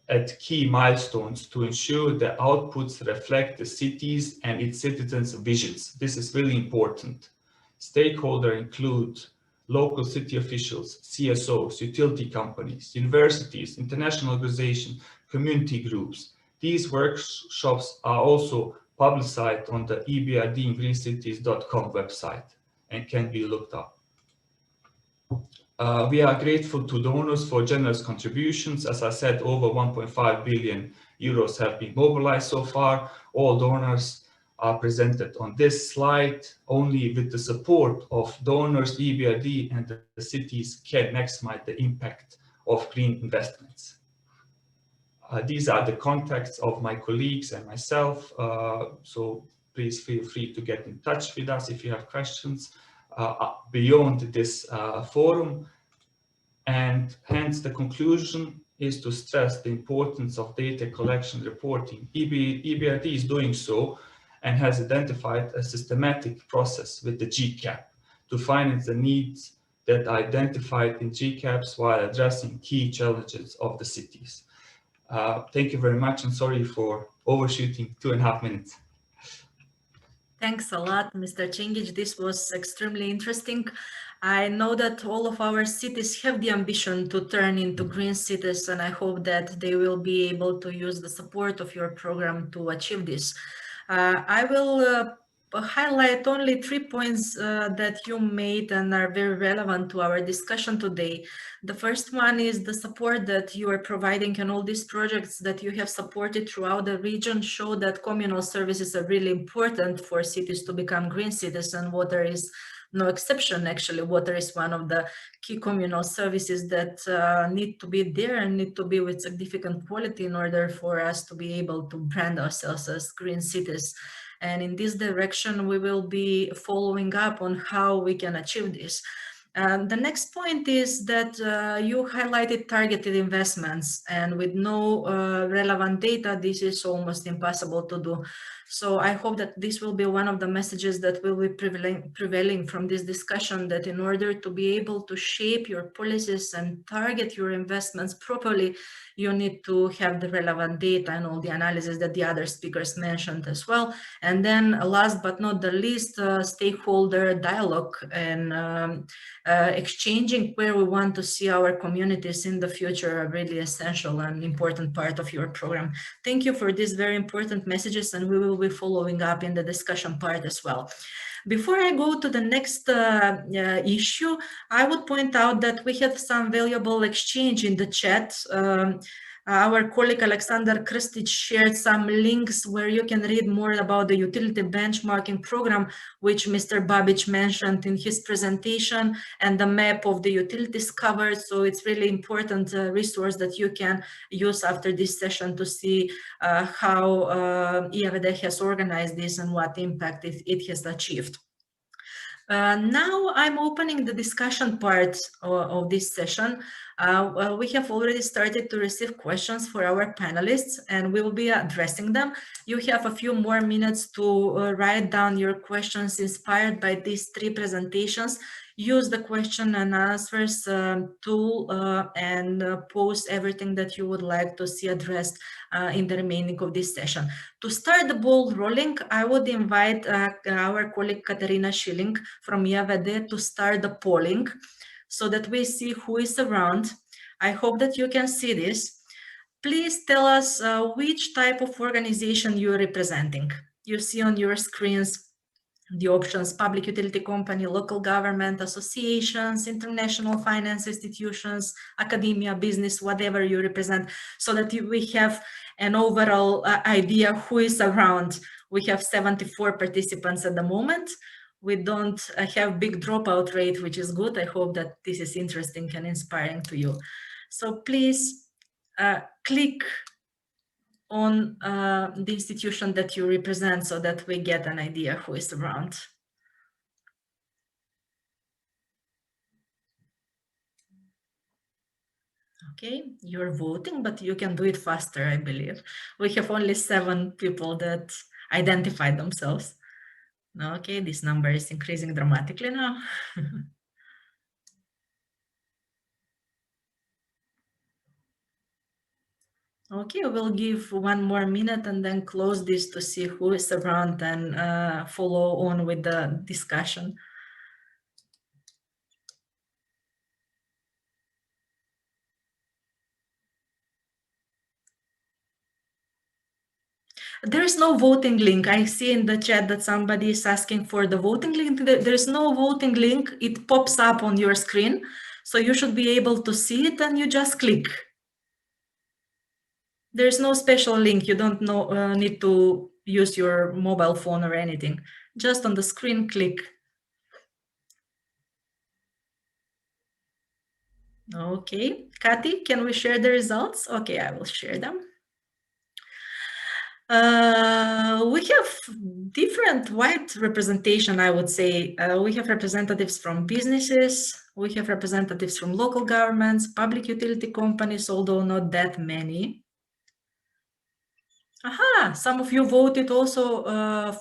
at key milestones to ensure the outputs reflect the cities and its citizens' visions. This is really important. Stakeholders include local city officials, CSOs, utility companies, universities, international organizations, community groups. These workshops are also publicized on the ebrd-greencities.com website and can be looked up. We are grateful to donors for generous contributions. As I said, over 1.5 billion euros have been mobilized so far. All donors are presented on this slide. Only with the support of donors, EBRD and the cities can maximize the impact of green investments. These are the contacts of my colleagues and myself, so please feel free to get in touch with us if you have questions beyond this forum. And hence the conclusion is to stress the importance of data collection reporting. EBRD is doing so and has identified a systematic process with the GCAP to finance the needs that are identified in GCAPs while addressing key challenges of the cities. Thank you very much, and sorry for overshooting 2.5 minutes. Thanks a lot, Mr. Chingic. This was extremely interesting. I know that all of our cities have the ambition to turn into green cities, and I hope that they will be able to use the support of your program to achieve this. I will highlight only 3 points that you made and are very relevant to our discussion today. The first one is the support that you are providing, and all these projects that you have supported throughout the region show that communal services are really important for cities to become green cities, and water is no exception. Actually, water is one of the key communal services that need to be there and need to be with significant quality in order for us to be able to brand ourselves as green cities. And in this direction, we will be following up on how we can achieve this. The next point is that you highlighted targeted investments, and with no relevant data, this is almost impossible to do. So I hope that this will be one of the messages that will be prevailing from this discussion, that in order to be able to shape your policies and target your investments properly, you need to have the relevant data and all the analysis that the other speakers mentioned as well. And then last but not the least, stakeholder dialogue and exchanging where we want to see our communities in the future are really essential and important part of your program. Thank you for these very important messages, and we will be following up in the discussion part as well. Before I go to the next issue, I would point out that we had some valuable exchange in the chat. Our colleague Alexander Kristic shared some links where you can read more about the utility benchmarking program, which Mr. Babic mentioned in his presentation, and the map of the utilities covered. So it's really important resource that you can use after this session to see how EAVD has organized this and what impact it has achieved. Now I'm opening the discussion part of this session. We have already started to receive questions for our panelists, and we will be addressing them. You have a few more minutes to write down your questions inspired by these 3 presentations. Use the question and answers tool and post everything that you would like to see addressed in the remaining of this session. To start the ball rolling, I would invite our colleague Katerina Schilling from EAVD to start the polling so that we see who is around. I hope that you can see this. Please tell us which type of organization you're representing. You see on your screens the options: public utility company, local government, associations, international finance institutions, academia, business, whatever you represent, so that we have an overall idea who is around. We have 74 participants at the moment. We don't have big dropout rate, which is good. I hope that this is interesting and inspiring to you. So please click on the institution that you represent so that we get an idea who is around. Okay, you're voting, but you can do it faster, I believe. We have only 7 people that identified themselves. Okay, this number is increasing dramatically now. Okay, we'll give 1 more minute and then close this to see who is around and follow on with the discussion. There is no voting link. I see in the chat that somebody is asking for the voting link. There is no voting link. It pops up on your screen. So you should be able to see it and you just click. There's no special link. You don't need to use your mobile phone or anything. Just on the screen, click. Okay, Kathy, can we share the results? Okay, I will share them. We have different wide representation, I would say. We have representatives from businesses, we have representatives from local governments, public utility companies, although not that many. Aha, some of you voted also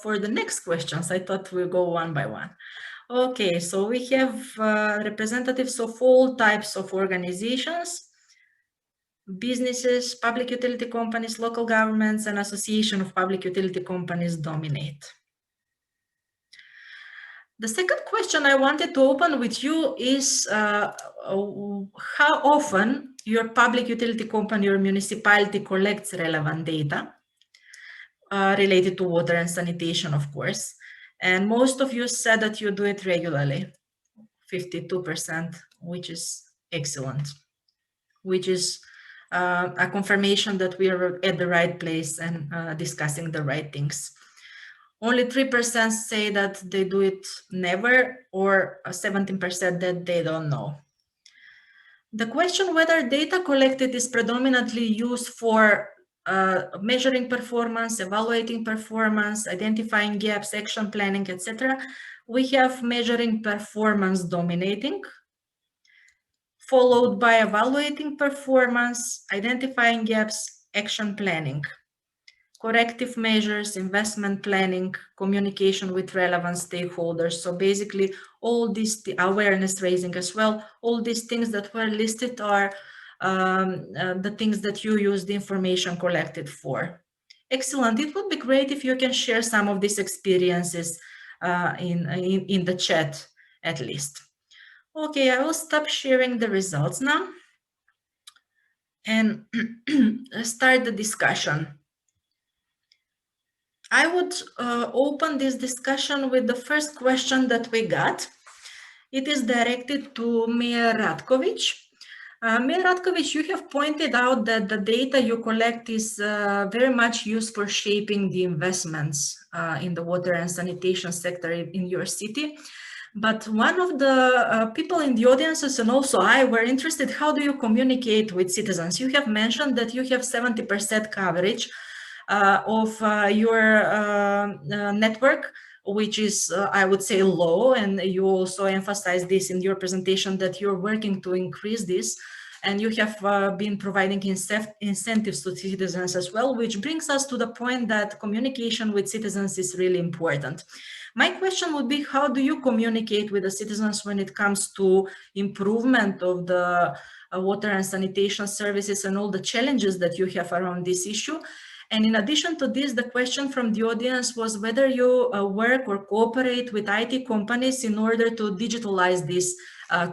for the next questions. I thought we'll go one by one. Okay, so we have representatives of all types of organizations, businesses, public utility companies, local governments, and association of public utility companies dominate. The second question I wanted to open with you is how often your public utility company or municipality collects relevant data related to water and sanitation, of course. And most of you said that you do it regularly, 52%, which is excellent, which is a confirmation that we are at the right place and discussing the right things. Only 3% say that they do it never, or 17% that they don't know. The question whether data collected is predominantly used for measuring performance, evaluating performance, identifying gaps, action planning, etc. We have measuring performance dominating, followed by evaluating performance, identifying gaps, action planning, corrective measures, investment planning, communication with relevant stakeholders. So basically all these, awareness raising as well, all these things that were listed are the things that you use the information collected for. Excellent. It would be great if you can share some of these experiences in the chat at least. Okay, I will stop sharing the results now and start the discussion. I would open this discussion with the first question that we got. It is directed to Mayor Ratkovic. Mayor Ratkovic, you have pointed out that the data you collect is very much used for shaping the investments in the water and sanitation sector in your city. But one of the people in the audiences and also I were interested, how do you communicate with citizens? You have mentioned that you have 70% coverage of your network, which is, I would say, low. And you also emphasize this in your presentation that you're working to increase this. And you have been providing incentives to citizens as well, which brings us to the point that communication with citizens is really important. My question would be, how do you communicate with the citizens when it comes to improvement of the water and sanitation services and all the challenges that you have around this issue? And in addition to this, the question from the audience was whether you work or cooperate with IT companies in order to digitalize this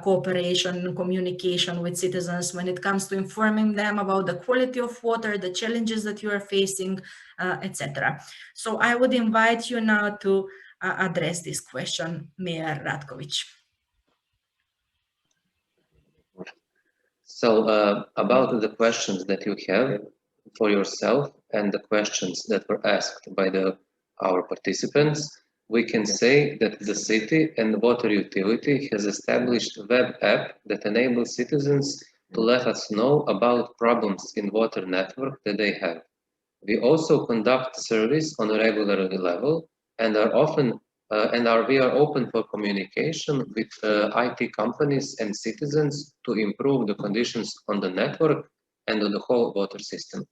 cooperation and communication with citizens when it comes to informing them about the quality of water, the challenges that you are facing, etc. So I would invite you now to address this question, Mayor Ratkovic. So about the questions that you have for yourself and the questions that were asked by our participants, we can say that the city and the water utility has established a web app that enables citizens to let us know about problems in water network that they have. We also conduct surveys on a regular level and are often we are open for communication with IT companies and citizens to improve the conditions on the network and on the whole water system.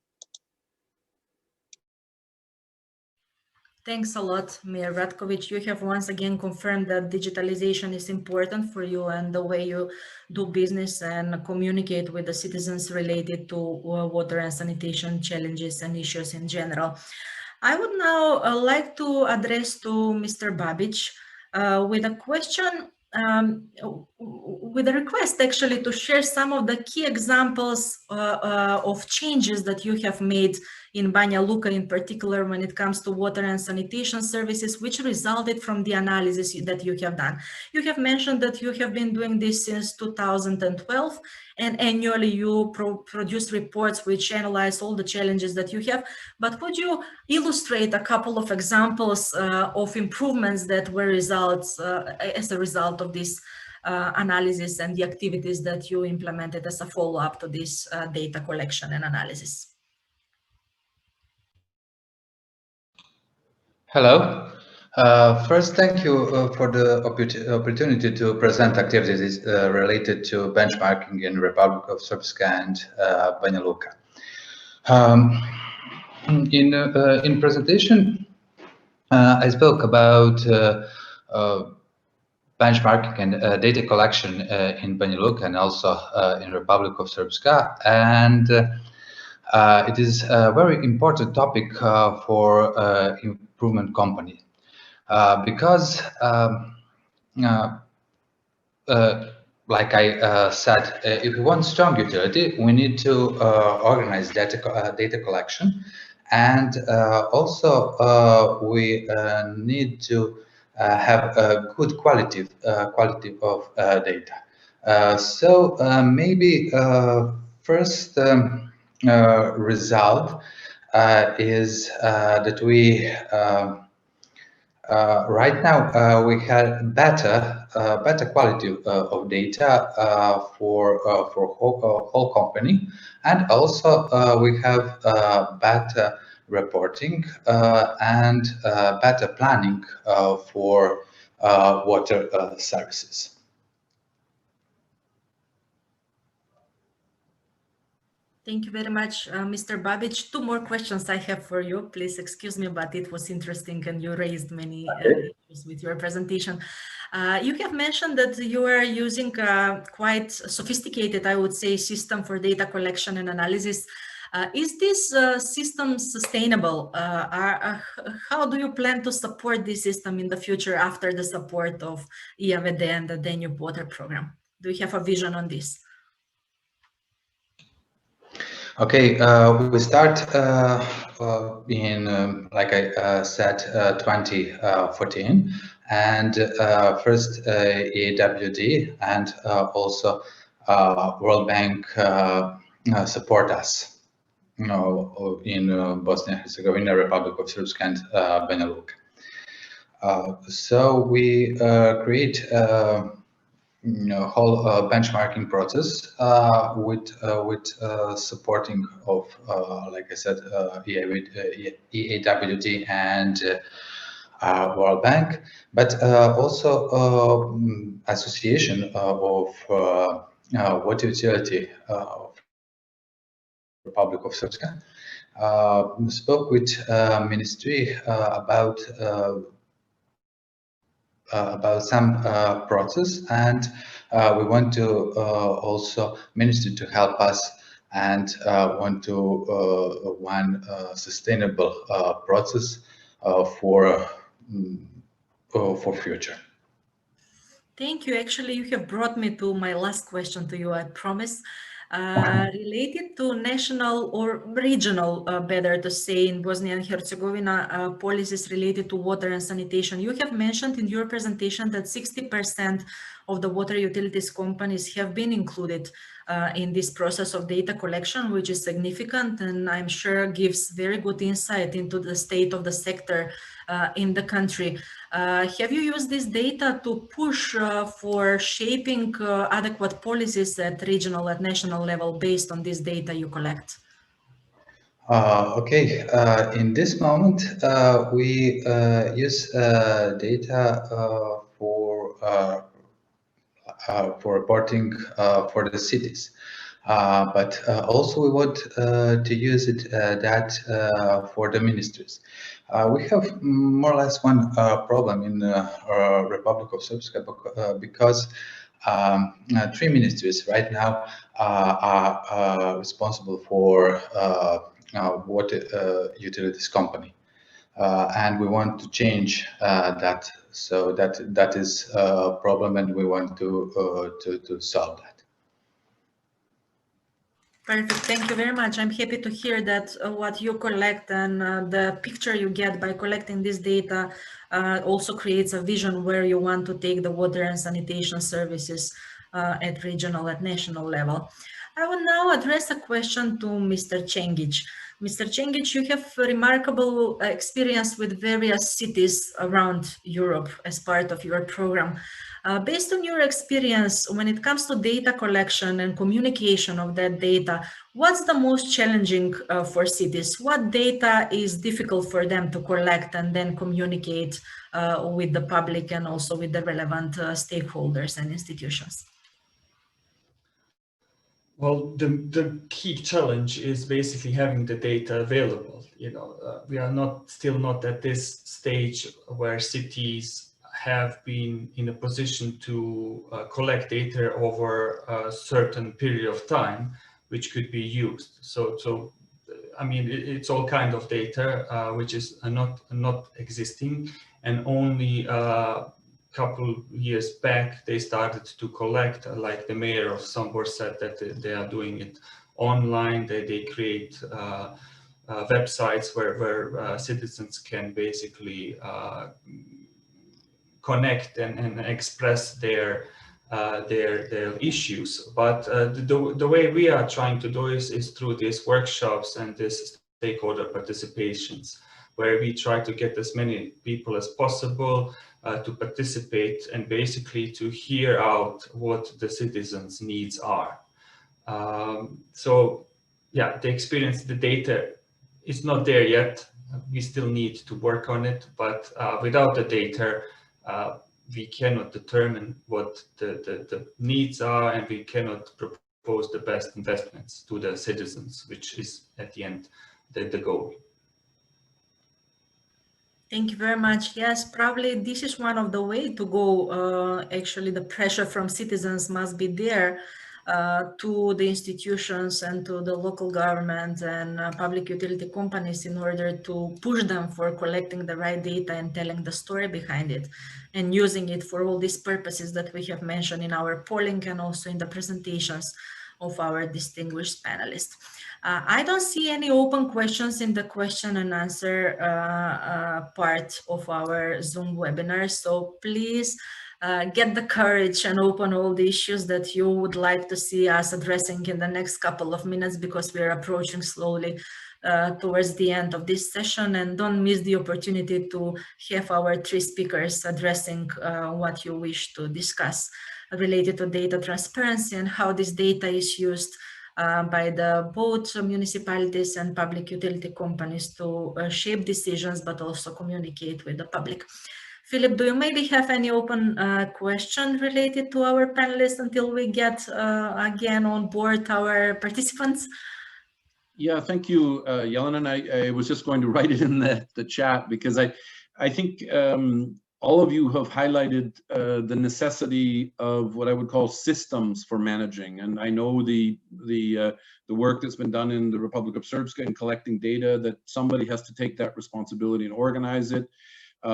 Thanks a lot, Mayor Ratkovic. You have once again confirmed that digitalization is important for you and the way you do business and communicate with the citizens related to water and sanitation challenges and issues in general. I would now like to address to Mr. Babic with a question, with a request actually to share some of the key examples of changes that you have made in Banja Luka in particular when it comes to water and sanitation services, which resulted from the analysis that you have done. You have mentioned that you have been doing this since 2012, and annually you produce reports which analyze all the challenges that you have. But could you illustrate a couple of examples of improvements that were results as a result of this analysis and the activities that you implemented as a follow-up to this data collection and analysis? Hello. First, thank you for the opportunity to present activities related to benchmarking in Republic of Srpska and Banja Luka. In presentation, I spoke about benchmarking and data collection in Banja Luka and also in Republic of Srpska, and it is a very important topic for improvement company because like I said, if we want strong utility, we need to organize data collection, and also we need to have a good quality of data. So maybe first result is that we right now we have better quality of data for whole company, and also we have better reporting and better planning for water services. Thank you very much, Mr. Babic. Two more questions I have for you. Please excuse me, but it was interesting and you raised many issues with your presentation. You have mentioned that you are using a quite sophisticated, I would say, system for data collection and analysis. Is this system sustainable? How do you plan to support this system in the future after the support of IAVD and the Danube Water Program? Do you have a vision on this? Okay, we start in, like I said, 2014, and first EWD and also World Bank support us, you know, in Bosnia and Herzegovina, Republic of Srpska, and Banja Luka. So we create whole benchmarking process with supporting of, like I said, EAWD and World Bank, but also association of water utility of Republic of Srpska. Spoke with ministry about some process, and we want to also ministry to help us and want to one sustainable process for future. Thank you. Actually, you have brought me to my last question to you, I promise. Related to national or regional, better to say, in Bosnia and Herzegovina, policies related to water and sanitation. You have mentioned in your presentation that 60% of the water utilities companies have been included in this process of data collection, which is significant and I'm sure gives very good insight into the state of the sector in the country. Have you used this data to push for shaping adequate policies at regional and national level based on this data you collect? Okay, in this moment, we use data for reporting for the cities. But also we want to use that for the ministries. We have more or less one problem in the Republic of Srpska because three ministries right now are responsible for water utilities company. And we want to change that. So that is a problem, and we want to solve that. Perfect. Thank you very much. I'm happy to hear that what you collect and the picture you get by collecting this data also creates a vision where you want to take the water and sanitation services at regional, at national level. I will now address a question to Mr. Cengic. Mr. Cengic, you have remarkable experience with various cities around Europe as part of your program. Based on your experience, when it comes to data collection and communication of that data, what's the most challenging for cities? What data is difficult for them to collect and then communicate with the public and also with the relevant stakeholders and institutions? Well, the key challenge is basically having the data available. We are still not at this stage where cities have been in a position to collect data over a certain period of time, which could be used. So I mean, it's all kind of data which is not existing, and only couple years back they started to collect, like the mayor of Sombor said that they are doing it online. They create websites where citizens can basically connect and express their issues. But the way we are trying to do is through these workshops and these stakeholder participations, where we try to get as many people as possible to participate and basically to hear out what the citizens' needs are. So yeah, the experience, the data is not there yet. We still need to work on it, but without the data, we cannot determine what the needs are, and we cannot propose the best investments to the citizens, which is at the end the goal. Thank you very much. Yes, probably this is one of the way to go. Actually, the pressure from citizens must be there to the institutions and to the local government and public utility companies in order to push them for collecting the right data and telling the story behind it and using it for all these purposes that we have mentioned in our polling and also in the presentations of our distinguished panelists. I don't see any open questions in the question and answer part of our Zoom webinar. So please get the courage and open all the issues that you would like to see us addressing in the next couple of minutes, because we are approaching slowly towards the end of this session. And don't miss the opportunity to have our three speakers addressing what you wish to discuss related to data transparency and how this data is used by the both municipalities and public utility companies to shape decisions, but also communicate with the public. Philip, do you maybe have any open question related to our panelists until we get again on board our participants? Yeah, thank you, Yelena. I was just going to write it in the chat, because I think all of you have highlighted the necessity of what I would call systems for managing. And I know the work that's been done in the Republic of Srpska in collecting data, that somebody has to take that responsibility and organize it.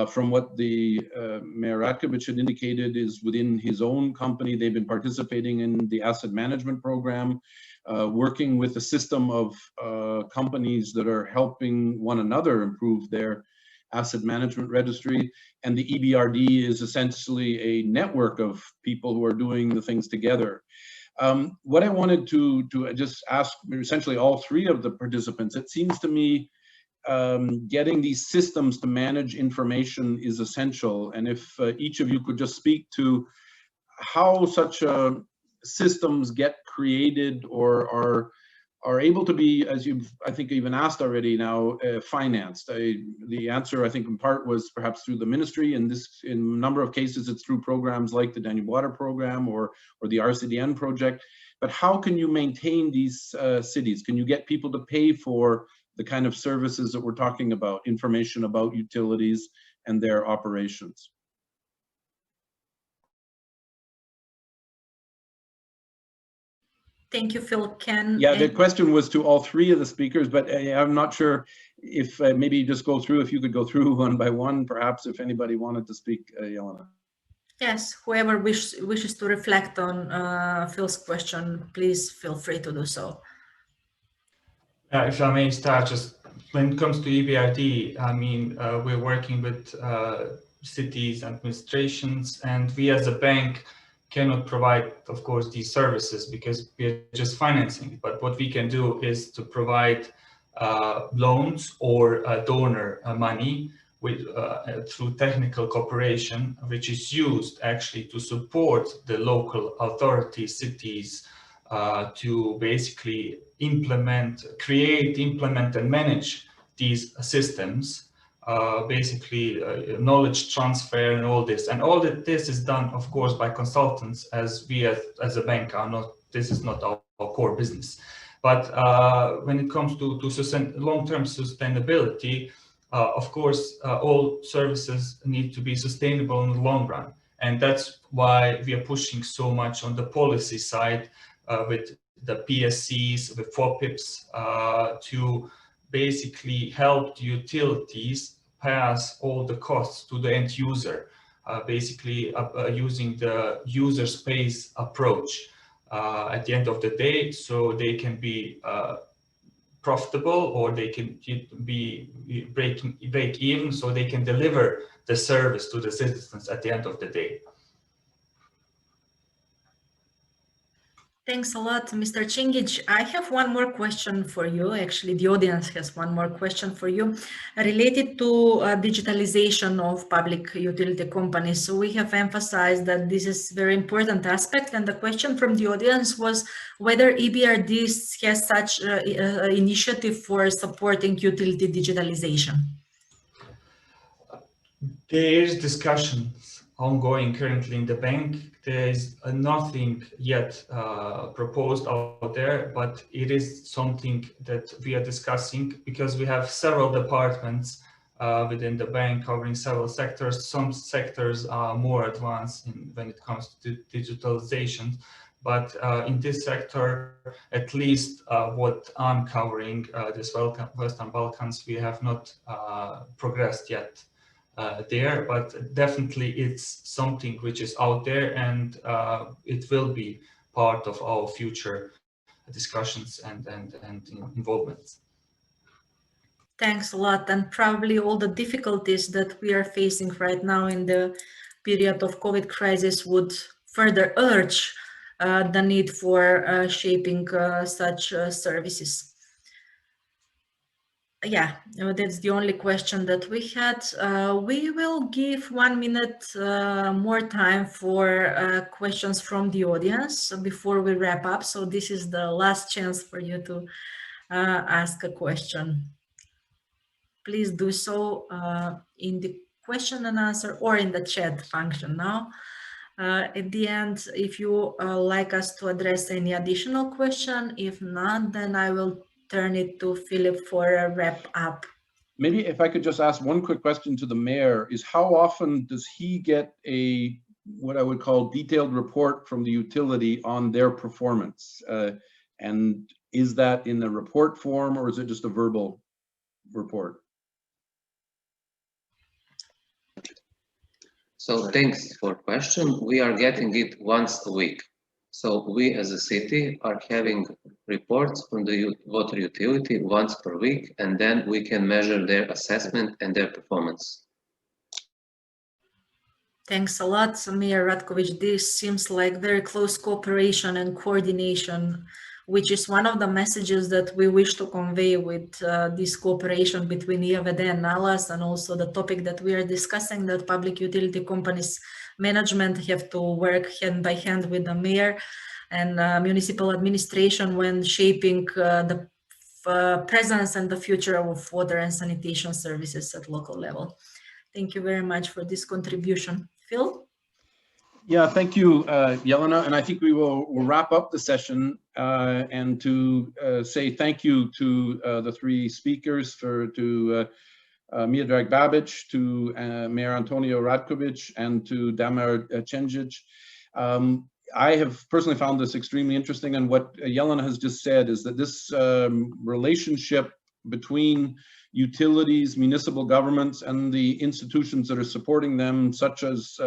From what the Mayor Ratkovic had indicated, is within his own company, they've been participating in the asset management program, working with a system of companies that are helping one another improve their asset management registry. And the EBRD is essentially a network of people who are doing the things together. What I wanted to just ask essentially all three of the participants, it seems to me getting these systems to manage information is essential. And if each of you could just speak to how such systems get created or are able to be, as you've, I think, even asked already now, financed. The answer, I think, in part was perhaps through the ministry. In a number of cases, it's through programs like the Danube Water Program or the RCDN project. But how can you maintain these cities? Can you get people to pay for the kind of services that we're talking about, information about utilities and their operations? Thank you, Phil. Yeah, the question was to all three of the speakers, but I'm not sure if maybe you just go through, if you could go through one by one, perhaps, if anybody wanted to speak, Jelena. Yes, whoever wishes to reflect on Phil's question, please feel free to do so. If I may start, just when it comes to EBRD, I mean, we're working with cities, administrations, and we as a bank cannot provide, of course, these services because we're just financing. But what we can do is to provide loans or donor money with, through technical cooperation, which is used actually to support the local authorities, cities, to basically create, implement, and manage these systems. Basically knowledge transfer and all this. And all that this is done, of course, by consultants, as we as a bank are not, this is not our core business. But when it comes to long-term sustainability, of course, all services need to be sustainable in the long run. And that's why we are pushing so much on the policy side with the PSCs, with FOPIPs, to basically help the utilities pass all the costs to the end user, basically using the user space approach at the end of the day, so they can be profitable, or they can break even, so they can deliver the service to the citizens at the end of the day. Thanks a lot, Mr. Chingic. I have one more question for you. Actually, the audience has one more question for you related to digitalization of public utility companies. So we have emphasized that this is a very important aspect. And the question from the audience was whether EBRD has such an initiative for supporting utility digitalization. There is discussions ongoing currently in the bank. There is nothing yet proposed out there, but it is something that we are discussing because we have several departments within the bank covering several sectors. Some sectors are more advanced when it comes to digitalization, but in this sector, at least what I'm covering, this Western Balkans, we have not progressed yet there, but definitely it's something which is out there, and it will be part of our future discussions and involvement. Thanks a lot. And probably all the difficulties that we are facing right now in the period of COVID crisis would further urge the need for shaping such services. Yeah, that's the only question that we had. We will give 1 minute more time for questions from the audience before we wrap up. So this is the last chance for you to ask a question. Please do so in the question and answer or in the chat function now. At the end, if you like us to address any additional question, if not, then I will turn it to Philip for a wrap up. Maybe if I could just ask one quick question to the mayor, is how often does he get a, what I would call detailed report from the utility on their performance? And is that in the report form, or is it just a verbal report? So thanks for question. We are getting it once a week. So we as a city are having reports from the water utility once per week, and then we can measure their assessment and their performance. Thanks a lot, Mayor Ratkovic. This seems like very close cooperation and coordination which is one of the messages that we wish to convey with this cooperation between IAVD and NALAS, and also the topic that we are discussing, that public utility companies management have to work hand by hand with the mayor and municipal administration when shaping the presence and the future of water and sanitation services at local level. Thank you very much for this contribution. Phil? Yeah, thank you, Jelena. And I think we'll wrap up the session and to say thank you to the three speakers, to Miodrag Babic, to Mayor Antonio Radkovic, and to Damir Cengic. I have personally found this extremely interesting, and what Jelena has just said is that this relationship between utilities, municipal governments, and the institutions that are supporting them, such as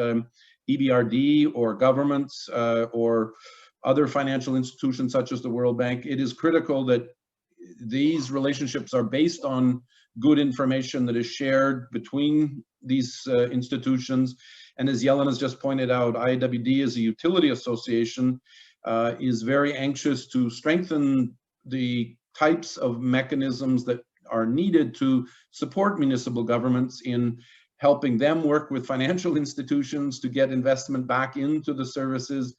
EBRD or governments or other financial institutions such as the World Bank, it is critical that these relationships are based on good information that is shared between these institutions. And as Jelena has just pointed out, IWD as a utility association is very anxious to strengthen the types of mechanisms that are needed to support municipal governments in helping them work with financial institutions to get investment back into the services,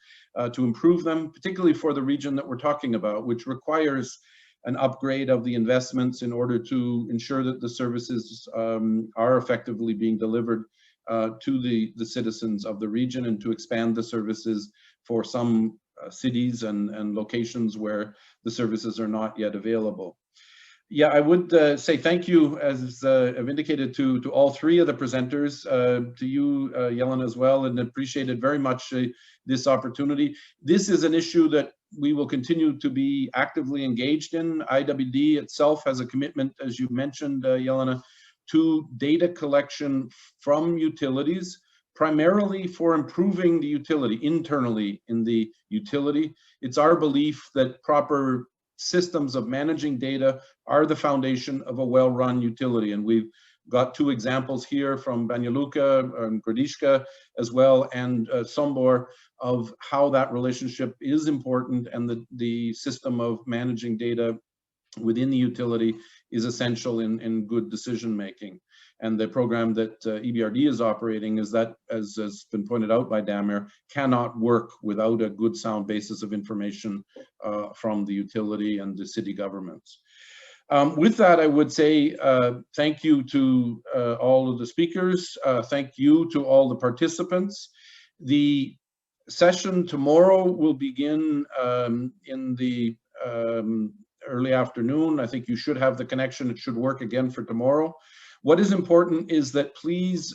to improve them, particularly for the region that we're talking about, which requires an upgrade of the investments in order to ensure that the services are effectively being delivered to the citizens of the region, and to expand the services for some cities and locations where the services are not yet available. Yeah, I would say thank you, as I've indicated, to all three of the presenters, to you, Jelena, as well, and appreciated very much this opportunity. This is an issue that we will continue to be actively engaged in. IWD itself has a commitment, as you mentioned, Jelena, to data collection from utilities, primarily for improving the utility, internally in the utility. It's our belief that proper systems of managing data are the foundation of a well-run utility. And we've got two examples here from Banja Luka and Gradiška as well, and Sombor, of how that relationship is important, and the system of managing data within the utility is essential in good decision making. And the program that EBRD is operating is that, as has been pointed out by Damir, cannot work without a good sound basis of information from the utility and the city governments. With that, I would say thank you to all of the speakers. Thank you to all the participants. The session tomorrow will begin in the early afternoon. I think you should have the connection. It should work again for tomorrow. What is important is that please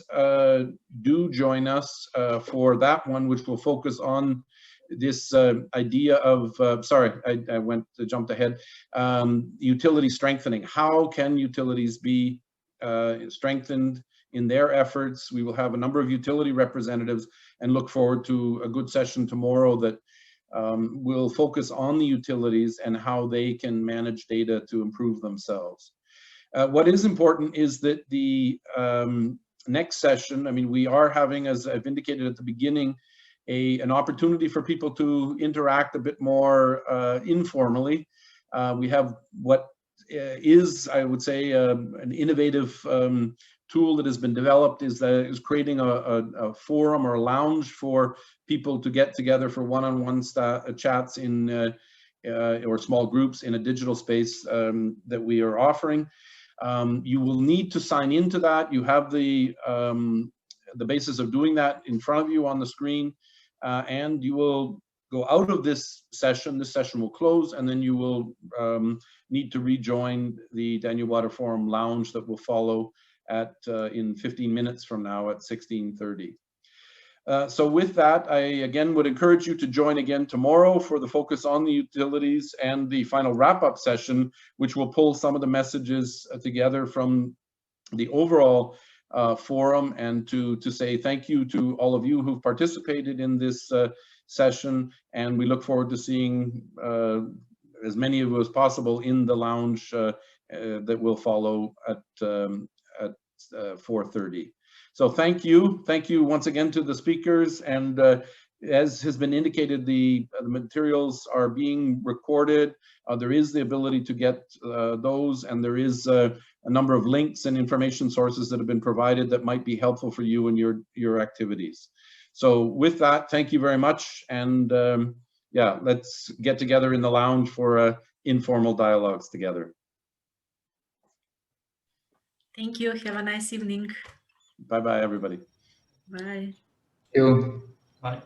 do join us for that one, which will focus on this idea of, sorry, I jumped ahead, utility strengthening. How can utilities be strengthened in their efforts? We will have a number of utility representatives and look forward to a good session tomorrow that will focus on the utilities and how they can manage data to improve themselves. What is important is that the next session, I mean, we are having, as I've indicated at the beginning, an opportunity for people to interact a bit more informally. We have what is, I would say, an innovative tool that has been developed, is creating a forum or a lounge for people to get together for one-on-one chats in or small groups in a digital space that we are offering. You will need to sign into that. You have the basis of doing that in front of you on the screen, and you will go out of this session. This session will close, and then you will need to rejoin the Danube Water Forum lounge that will follow at in 15 minutes from now at 16:30. So with that, I again would encourage you to join again tomorrow for the focus on the utilities and the final wrap-up session, which will pull some of the messages together from the overall forum, and to say thank you to all of you who've participated in this session. And we look forward to seeing as many of you as possible in the lounge that will follow at 4:30. So thank you once again to the speakers, and as has been indicated, the materials are being recorded. There is the ability to get those, and there is a number of links and information sources that have been provided that might be helpful for you in your activities. So with that, thank you very much. And yeah, let's get together in the lounge for informal dialogues together. Thank you. Have a nice evening. Bye-bye, everybody. Bye. You. Bye.